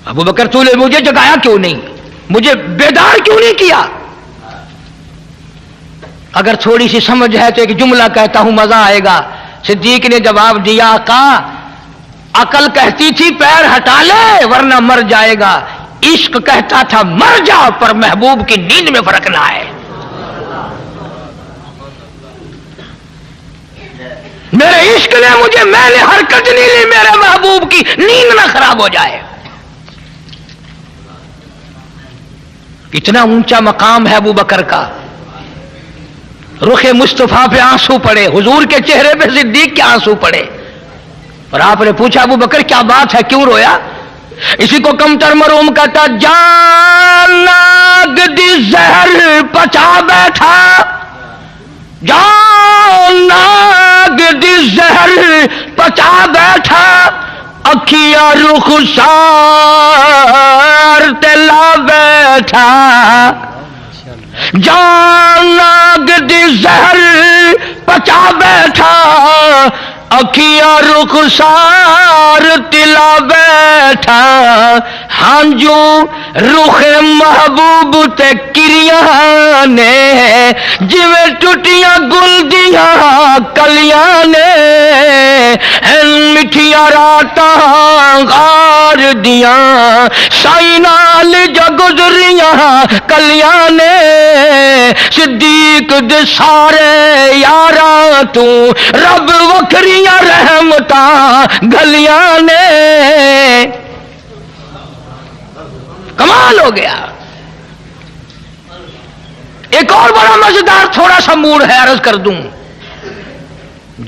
अबू बकर तूने मुझे जगाया क्यों नहीं, मुझे बेदार क्यों नहीं किया? अगर थोड़ी सी समझ है तो एक जुमला कहता हूं, मजा आएगा। सिद्दीक ने जवाब दिया, आका अकल कहती थी पैर हटा ले वरना मर जाएगा, इश्क कहता था मर जा पर महबूब की नींद में फर्क ना आए। मेरे इश्क ने मुझे, मैंने हरकत नहीं ली, मेरे महबूब की नींद ना खराब हो जाए। इतना ऊंचा मकाम है अबू बकर का। रुखे मुस्तफा पे आंसू पड़े, हुजूर के चेहरे पे सिद्दीक के आंसू पड़े। और आपने पूछा अबू बकर क्या बात है, क्यों रोया? इसी को कमतर मरूम कहता, जान नाग दी जहर पचा बैठा, जान नाग दी जहर पचा बैठा, अखिया रुखसार तेला बैठा, जान नाग दी जहर पचा बैठा, अखिया रुखसार तिला बैठा, हांजू रुखे महबूब ते किरिया ने, जिवें टुटिया गुल दिया कलिया ने, मिठिया राता गार दिया, साई नाल जो गुजरिया कलिया ने, सिद्दीक दे सारे यारा तू रब वखरिया रहमता गलिया ने। कमाल हो गया। ایک اور بڑا مزیدار تھوڑا سا موڑ ہے، عرض کر دوں.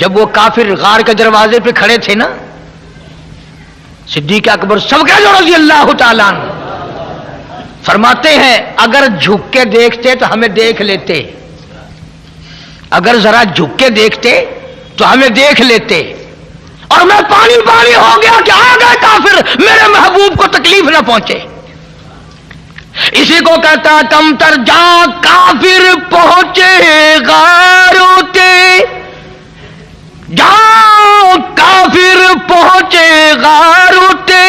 جب وہ کافر غار کے دروازے پہ کھڑے تھے نا، صدیق اکبر سب کے جو رضی اللہ تعالیٰ عنہ فرماتے ہیں اگر جھک کے دیکھتے تو ہمیں دیکھ لیتے، اگر ذرا جھک کے دیکھتے تو ہمیں دیکھ لیتے، اور میں پانی پانی ہو گیا کہ آ گئے کافر، میرے محبوب کو تکلیف نہ پہنچے. اسی کو کہتا کم تر جا کافر پہنچے غاروتے، جاؤ کافر پہنچے غاروتے،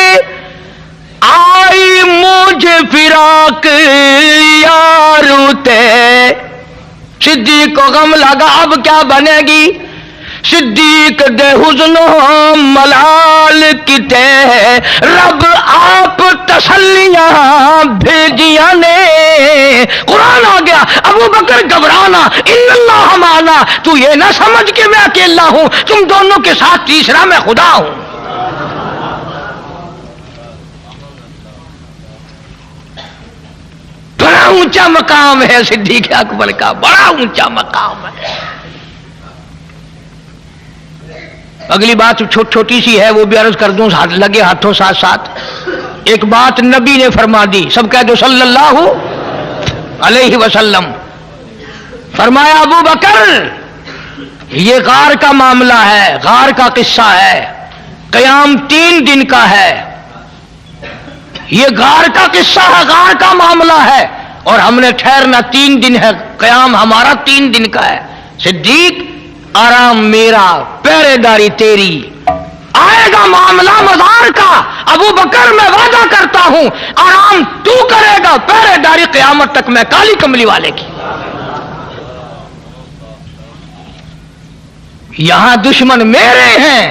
آئی مجھے فراق یاروتے. صدیق کو غم لگا اب کیا بنے گی. صدیق دے حزن و ملال کتے، رب آپ تسلیاں بھیجیاں نے. قرآن آ گیا ابو بکر گھبرانا، ان اللہ معنا، تو یہ نہ سمجھ کہ میں اکیلا ہوں، تم دونوں کے ساتھ تیسرا میں خدا ہوں. بڑا اونچا مقام ہے صدیق اکبر کا، بڑا اونچا مقام ہے. اگلی بات چھوٹی سی ہے، وہ بھی عرض کر دوں لگے ہاتھوں ساتھ ساتھ. ایک بات نبی نے فرما دی، سب کہہ دو صلی اللہ علیہ وسلم. فرمایا ابو بکر یہ غار کا معاملہ ہے، غار کا قصہ ہے، قیام 3 دن کا ہے. یہ غار کا قصہ ہے، غار کا معاملہ ہے، اور ہم نے ٹھہرنا 3 دن ہے، قیام ہمارا 3 دن کا ہے. صدیق آرام میرا، پہرے داری تیری. آئے گا معاملہ مزار کا، ابو بکر میں وعدہ کرتا ہوں آرام تو کرے گا، پہرے داری قیامت تک میں کالی کملی والے کی. یہاں دشمن میرے ہیں،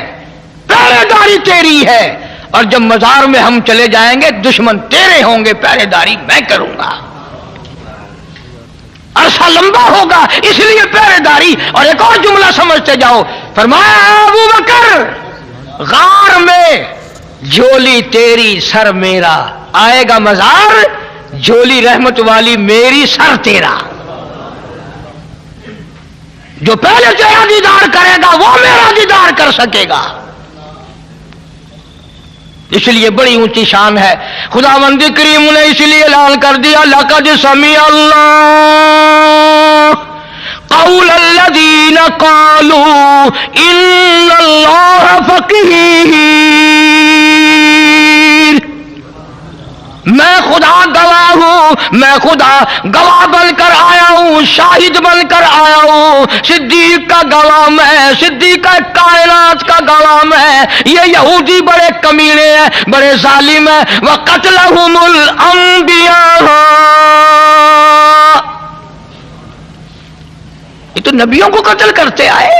پہرے داری تیری ہے، اور جب مزار میں ہم چلے جائیں گے دشمن تیرے ہوں گے، پہرے داری میں کروں گا. عرصہ لمبا ہوگا اس لیے پہرے داری. اور ایک اور جملہ سمجھتے جاؤ، فرمایا ابو بکر غار میں جھولی تیری سر میرا، آئے گا مزار جھولی رحمت والی میری سر تیرا. جو پہلے تیرا دیدار کرے گا وہ میرا دیدار کر سکے گا. اس لیے بڑی اونچی شان ہے. خداوند کریم نے اس لیے اعلان کر دیا لقد سمع اللہ قول الذین قالوا ان اللہ فقیر. میں خدا گواہ ہوں، میں خدا گواہ بن کر آیا ہوں، شاہد بن کر آیا ہوں. صدیق کا گواہ میں، صدیق کا کائنات کا گواہ میں. یہ یہودی بڑے کمینے ہیں، بڑے ظالم ہیں. وَقَتْلَهُمُ الْأَنْبِيَاءُ، یہ تو نبیوں کو قتل کرتے آئے.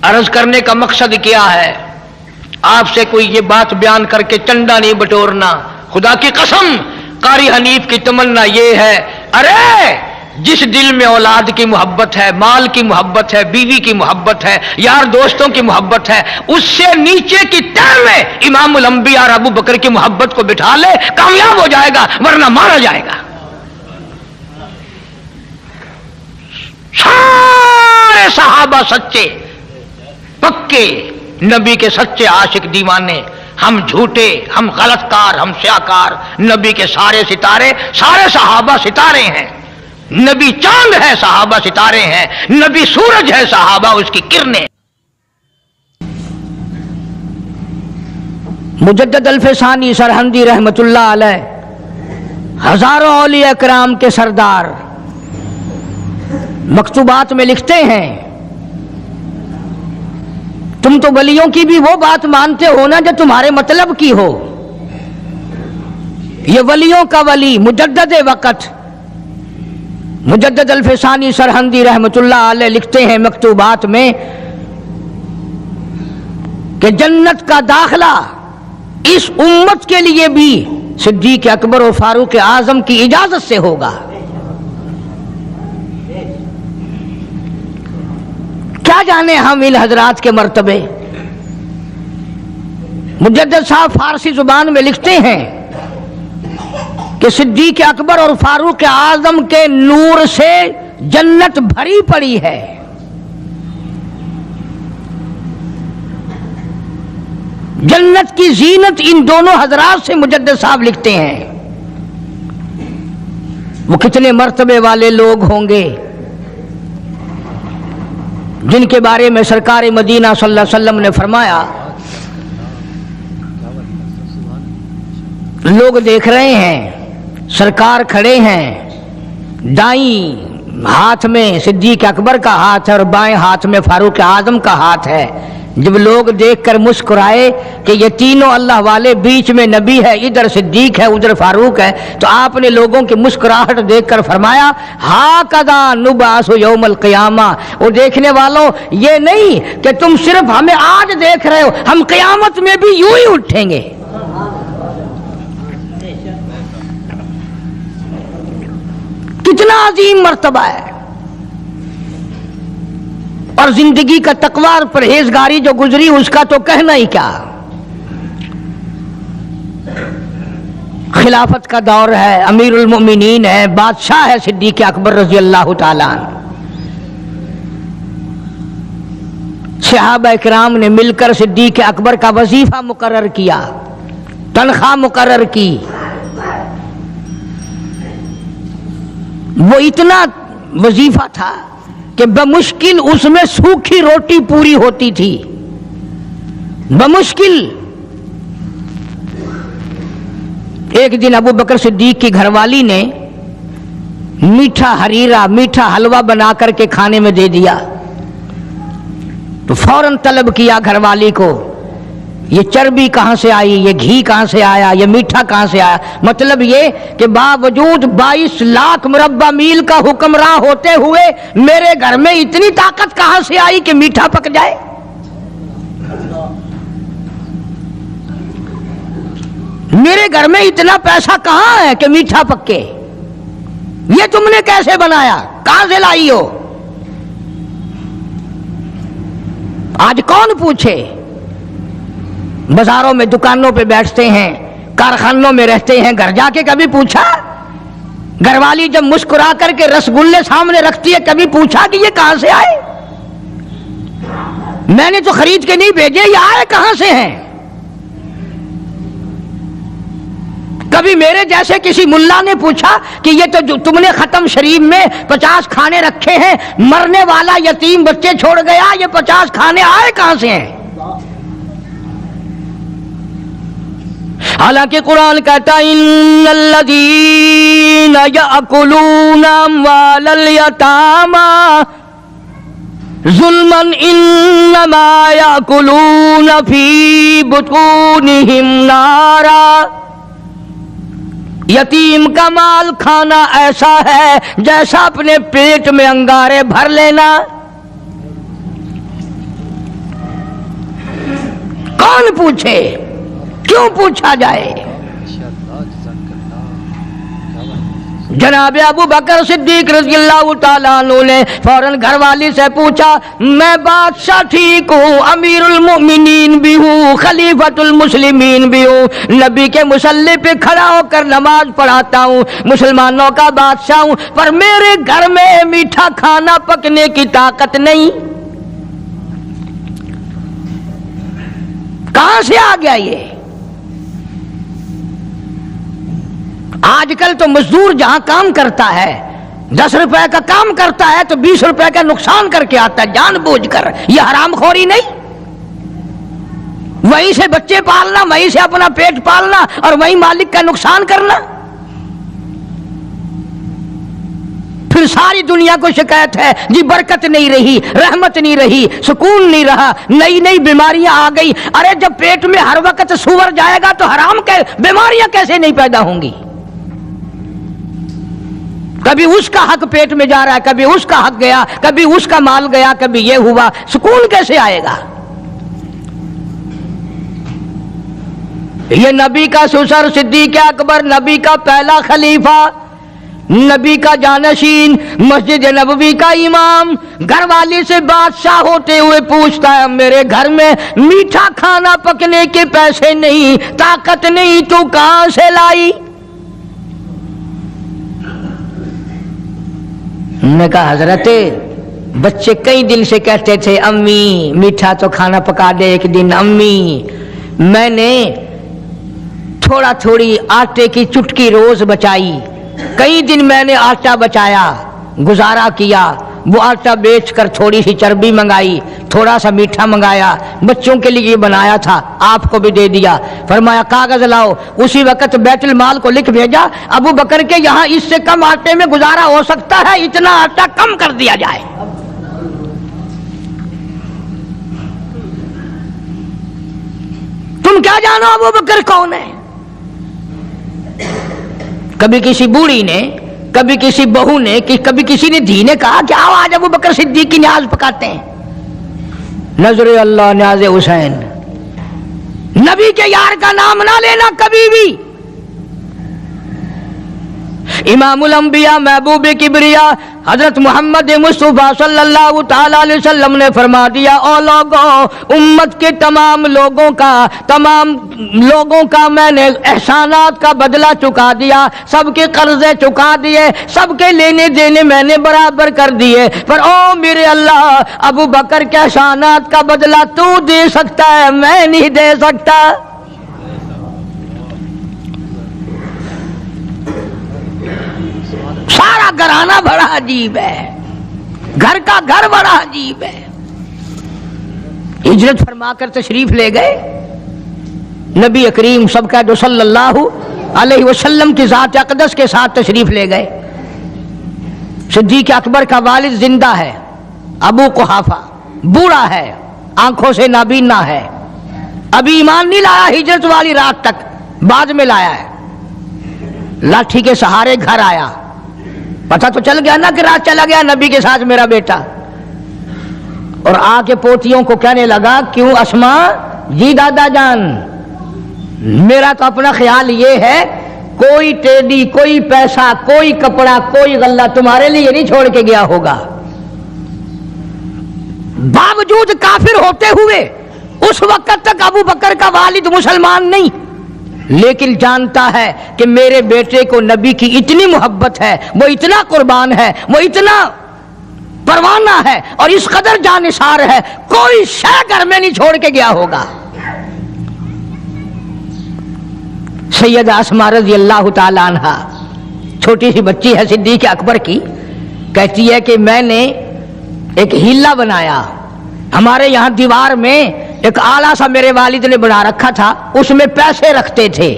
عرض کرنے کا مقصد کیا ہے؟ آپ سے کوئی یہ بات بیان کر کے چنڈا نہیں بٹورنا. خدا کی قسم قاری حنیف کی تمنا یہ ہے، ارے جس دل میں اولاد کی محبت ہے، مال کی محبت ہے، بیوی کی محبت ہے، یار دوستوں کی محبت ہے، اس سے نیچے کی تہ میں امام الانبیاء اور ابو بکر کی محبت کو بٹھا لے، کامیاب ہو جائے گا، ورنہ مارا جائے گا. سارے صحابہ سچے پکے، نبی کے سچے عاشق دیوانے. ہم جھوٹے، ہم غلط کار، ہم سیاکار. نبی کے سارے ستارے، سارے صحابہ ستارے ہیں. نبی چاند ہے، صحابہ ستارے ہیں. نبی سورج ہے، صحابہ اس کی کرنیں. مجدد الفسانی سرہندی رحمت اللہ علیہ ہزاروں اولیاء اکرام کے سردار مکتوبات میں لکھتے ہیں تم تو ولیوں کی بھی وہ بات مانتے ہو نا جو تمہارے مطلب کی ہو. یہ ولیوں کا ولی مجدد وقت مجدد الفسانی سرہندی رحمت اللہ علیہ لکھتے ہیں مکتوبات میں کہ جنت کا داخلہ اس امت کے لیے بھی صدیق اکبر و فاروق اعظم کی اجازت سے ہوگا. کیا جانے ہم ان حضرات کے مرتبے. مجدد صاحب فارسی زبان میں لکھتے ہیں کہ صدیق اکبر اور فاروق اعظم کے نور سے جنت بھری پڑی ہے. جنت کی زینت ان دونوں حضرات سے مجدد صاحب لکھتے ہیں. وہ کتنے مرتبے والے لوگ ہوں گے جن کے بارے میں سرکار مدینہ صلی اللہ علیہ وسلم نے فرمایا لوگ دیکھ رہے ہیں سرکار کھڑے ہیں، دائیں ہاتھ میں صدیق اکبر کا ہاتھ ہے اور بائیں ہاتھ میں فاروق اعظم کا ہاتھ ہے. جب لوگ دیکھ کر مسکرائے کہ یہ تینوں اللہ والے، بیچ میں نبی ہے، ادھر صدیق ہے ادھر فاروق ہے، تو آپ نے لوگوں کی مسکراہٹ دیکھ کر فرمایا ہاکذا نبعث یوم القیامہ. اور دیکھنے والوں یہ نہیں کہ تم صرف ہمیں آج دیکھ رہے ہو، ہم قیامت میں بھی یوں ہی اٹھیں گے. کتنا عظیم مرتبہ ہے. اور زندگی کا تقوی اور پرہیزگاری جو گزری اس کا تو کہنا ہی کیا. خلافت کا دور ہے، امیر المؤمنین ہے، بادشاہ ہے صدیق اکبر رضی اللہ تعالیٰ عنہ. صحابہ اکرام نے مل کر صدیق اکبر کا وظیفہ مقرر کیا، تنخواہ مقرر کی. وہ اتنا وظیفہ تھا کہ بمشکل اس میں سوکھی روٹی پوری ہوتی تھی، بمشکل. ایک دن ابو بکر صدیق کی گھر والی نے میٹھا ہریرا، میٹھا حلوہ بنا کر کے کھانے میں دے دیا تو فوراً طلب کیا گھر والی کو یہ چربی کہاں سے آئی، یہ گھی کہاں سے آیا، یہ میٹھا کہاں سے آیا. مطلب یہ کہ باوجود 22 لاکھ مربع میل کا حکمراں ہوتے ہوئے میرے گھر میں اتنی طاقت کہاں سے آئی کہ میٹھا پک جائے. میرے گھر میں اتنا پیسہ کہاں ہے کہ میٹھا پکے، یہ تم نے کیسے بنایا، کہاں سے لائی ہو. آج کون پوچھے. بازاروں میں دکانوں پہ بیٹھتے ہیں، کارخانوں میں رہتے ہیں، گھر جا کے کبھی پوچھا؟ گھر والی جب مسکرا کر کے رسگلے سامنے رکھتی ہے کبھی پوچھا کہ یہ کہاں سے آئے؟ میں نے تو خرید کے نہیں بھیجے، یہ آئے کہاں سے ہیں؟ کبھی میرے جیسے کسی ملا نے پوچھا کہ یہ تو جو تم نے ختم شریف میں 50 کھانے رکھے ہیں، مرنے والا یتیم بچے چھوڑ گیا، یہ 50 کھانے آئے کہاں سے ہیں؟ حالانکہ قرآن کہتا ہے ان الذین یأکلون اموال الیتامی ظلما انما یأکلون فی بطونہم نارا. یتیم کا مال کھانا ایسا ہے جیسا اپنے پیٹ میں انگارے بھر لینا. کون پوچھے، کیوں پوچھا جائے؟ جناب ابو بکر صدیق رضی اللہ تعالیٰ عنہ نے فوراً گھر والی سے پوچھا میں بادشاہ ٹھیک ہوں، امیر المؤمنین بھی ہوں، خلیفۃ المسلمین بھی ہوں، نبی کے مصلی پہ کھڑا ہو کر نماز پڑھاتا ہوں، مسلمانوں کا بادشاہ ہوں، پر میرے گھر میں میٹھا کھانا پکنے کی طاقت نہیں. کہاں سے آ گیا یہ؟ آج کل تو مزدور جہاں کام کرتا ہے 10 روپے کا کام کرتا ہے تو 20 روپے کا نقصان کر کے آتا ہے جان بوجھ کر. یہ حرام خوری نہیں؟ وہیں سے بچے پالنا، وہیں سے اپنا پیٹ پالنا اور وہیں مالک کا نقصان کرنا. پھر ساری دنیا کو شکایت ہے جی برکت نہیں رہی، رحمت نہیں رہی، سکون نہیں رہا، نئی نئی بیماریاں آ گئی. ارے جب پیٹ میں ہر وقت سور جائے گا تو حرام کے بیماریاں کیسے نہیں پیدا ہوں گی؟ کبھی اس کا حق پیٹ میں جا رہا ہے، کبھی اس کا حق گیا، کبھی اس کا مال گیا، کبھی یہ ہوا، سکون کیسے آئے گا؟ یہ نبی کا سسر صدیق اکبر، نبی کا پہلا خلیفہ، نبی کا جانشین، مسجد نبوی کا امام، گھر والی سے بادشاہ ہوتے ہوئے پوچھتا ہے میرے گھر میں میٹھا کھانا پکنے کے پیسے نہیں، طاقت نہیں، تو کہاں سے لائی؟ उन्होंने कहा हजरत, बच्चे कई दिन से कहते थे अम्मी मीठा तो खाना पका दे एक दिन, अम्मी मैंने थोड़ा थोड़ी आटे की चुटकी रोज बचाई, कई दिन मैंने आटा बचाया, गुजारा किया, वो आटा बेचकर थोड़ी सी चर्बी मंगाई, थोड़ा सा मीठा मंगाया, बच्चों के लिए बनाया था, आपको भी दे दिया। फरमाया कागज लाओ, उसी वक्त बैतुल माल को लिख भेजा, अबू बकर के यहाँ इससे कम आटे में गुजारा हो सकता है, इतना आटा कम कर दिया जाए। तुम क्या जानो अबू बकर कौन है? कभी किसी बूढ़ी ने, कभी किसी बहू ने, कभी किसी ने धी ने कहा कि आओ आज अबू बकर सिद्दीक की न्याज पकाते हैं। नजरे अल्लाह न्याज़े हुसैन, नबी के यार का नाम ना लेना कभी भी। इमामुल अंबिया महबूब किबरिया हजरत मोहम्मद मुस्तफा सल्लल्लाहु ताला अलैहि वसल्लम ने फरमा दिया, ओ लोगों, उम्मत के तमाम लोगों का मैंने एहसानात का बदला चुका दिया, सबके कर्जे चुका दिए, सबके लेने देने मैंने बराबर कर दिए, पर ओ मेरे अल्लाह, अबू बकर के एहसानात का बदला तू दे सकता है, मैं नहीं दे सकता। सारा घराना बड़ा अजीब है, घर का घर बड़ा अजीब है। हिजरत फरमाकर तशरीफ ले गए नबी करीम सबका जो सल्लल्लाहु अलैहि वसल्लम की जात अक़दस के साथ तशरीफ ले गए। सिद्दीक़ अकबर का वालिद जिंदा है, अबू कुहाफा बूढ़ा है, आंखों से नाबीना है, अभी ईमान नहीं लाया हिजरत वाली रात तक, बाद में लाया है। लाठी के सहारे घर आया, पता तो चल गया ना कि रात चला गया नबी के साथ मेरा बेटा, और आके पोतियों को कहने लगा, क्यों अस्मा जी दादा जान, मेरा तो अपना ख्याल ये है कोई टेडी, कोई पैसा, कोई कपड़ा, कोई गल्ला तुम्हारे लिए नहीं छोड़ के गया होगा। बावजूद काफिर होते हुए उस वक्त तक अबू बकर का वालिद मुसलमान नहीं, लेकिन जानता है कि मेरे बेटे को नबी की इतनी मोहब्बत है, वो इतना कुर्बान है, वो इतना परवाना है और इस कदर जानिसार है, कोई शय घर में नहीं छोड़ के गया होगा। सैयदा अस्मा रज़ी अल्लाह ताला अन्हा, छोटी सी बच्ची है सिद्दीक़ अकबर की, कहती है कि मैंने एक हीला बनाया, हमारे यहाँ दीवार में एक आला सा मेरे वालिद ने बना रखा था, उसमें पैसे रखते थे,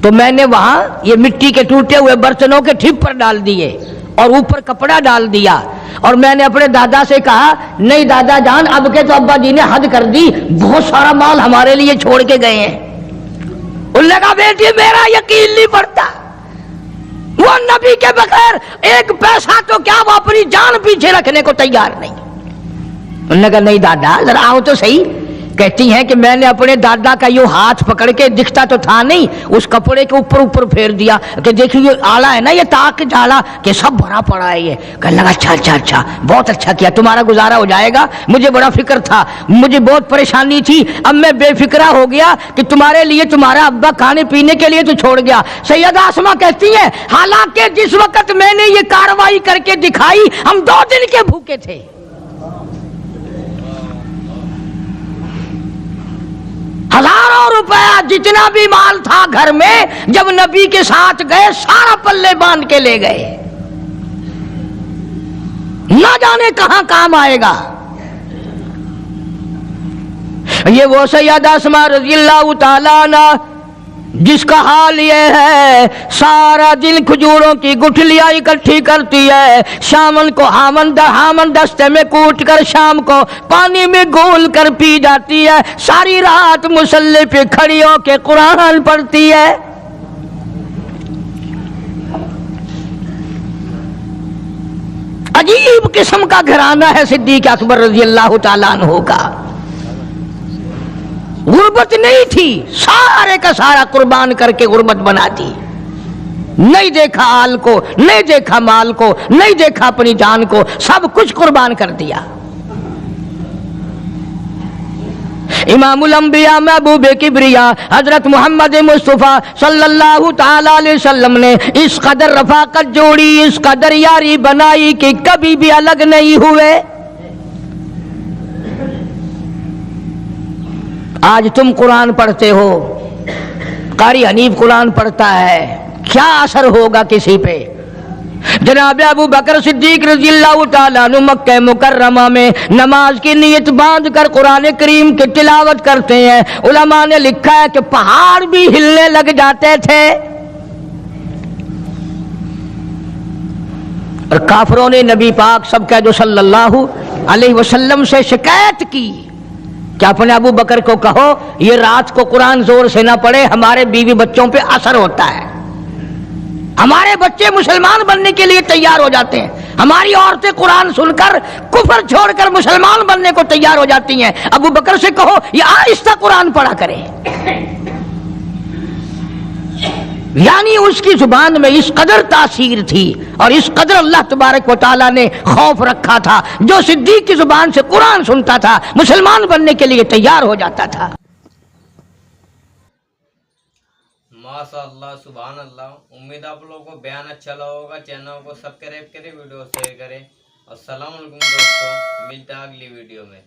तो मैंने वहां ये मिट्टी के टूटे हुए बर्तनों के ठिप पर डाल दिए और ऊपर कपड़ा डाल दिया, और मैंने अपने दादा से कहा, नहीं दादा जान, अब के तो अब्बा जी ने हद कर दी, बहुत सारा माल हमारे लिए छोड़ के गए हैं। उन्होंने कहा, बेटी मेरा यकीन नहीं पड़ता, वो नबी के बगैर एक पैसा तो क्या वो अपनी जान पीछे रखने को तैयार नहीं। उन्होंने कहा, नहीं दादा जरा आओ तो सही। कहती हैं कि मैंने अपने दादा का यूं हाथ पकड़ के, दिखता तो था नहीं, उस कपड़े के ऊपर ऊपर फेर दिया कि देखिए ये आला है ना, ये ताक जाला कि सब भरा पड़ा है ये। कहने लगा, अच्छा अच्छा अच्छा, बहुत अच्छा किया, तुम्हारा गुजारा हो जाएगा, मुझे बड़ा फिक्र था, मुझे बहुत परेशानी थी, अब मैं बेफिक्रा हो गया कि तुम्हारे लिए तुम्हारा अब्बा खाने पीने के लिए तो छोड़ गया। सैयदा अस्मा कहती है, हालांकि जिस वक्त मैंने ये कार्रवाई करके दिखाई, हम 2 दिन के भूखे थे। हजारों रुपया जितना भी माल था घर में, जब नबी के साथ गए सारा पल्ले बांध के ले गए, ना जाने कहां काम आएगा। ये वो सैयदा अस्मा रज़ियल्लाहु ताला अन्हा जिसका हाल ये है, सारा दिन खजूरों की गुठलियां इकट्ठी करती है, शामन को हामन दस्ते में कूट कर शाम को पानी में घोल कर पी जाती है, सारी रात मुसल्ले पे खड़ी होकर कुरान पढ़ती है। अजीब किस्म का घराना है सिद्दीक़ अकबर रज़ियल्लाहु ताला अन्हु का। गुर्बत नहीं थी, सारे का सारा कुर्बान करके गुर्बत बना दी। नहीं देखा आल को, नहीं देखा माल को, नहीं देखा अपनी जान को, सब कुछ कुर्बान कर दिया। इमामुल अंबिया महबूब किबरिया हजरत मोहम्मद मुस्तफ़ा सल्लल्लाहु ताला अलैहि वसल्लम ने इस कदर रफाकत जोड़ी, इस कदर यारी बनाई कि कभी भी अलग नहीं हुए। आज तुम कुरान पढ़ते हो, कारी हनीफ कुरान पढ़ता है, क्या असर होगा किसी पे? जनाब अबू बकर सिद्दीक रज़ियल्लाहु ताला अन्हु मक्का मुकर्रमा में नमाज की नीयत बांध कर कुरान करीम की तिलावत करते हैं। उलमा ने लिखा है कि पहाड़ भी हिलने लग जाते थे। और काफरों ने नबी पाक सब कह दो सल्लल्लाहु अलैहि वसल्लम से शिकायत की कि अपने अबू बकर को कहो ये रात को कुरान जोर से ना पढ़े, हमारे बीवी बच्चों पे असर होता है, हमारे बच्चे मुसलमान बनने के लिए तैयार हो जाते हैं, हमारी औरतें कुरान सुनकर कुफर छोड़कर मुसलमान बनने को तैयार हो जाती हैं। अबू बकर से कहो ये आहिस्ता कुरान पढ़ा करे। यानी उसकी जुबान में इस कदर तासीर थी और इस कदर अल्लाह तबारक व तआला ने खौफ रखा था, जो सिद्दीक की जुबान से कुरान सुनता था मुसलमान बनने के लिए तैयार हो जाता था। माशाअल्लाह, सुभान अल्लाह। उम्मीद आप लोगों को बयान अच्छा लगा होगा। चैनल को सब्सक्राइब करें, वीडियो शेयर करें। अस्सलाम वालेकुम दोस्तों, मिलता है अगली वीडियो में।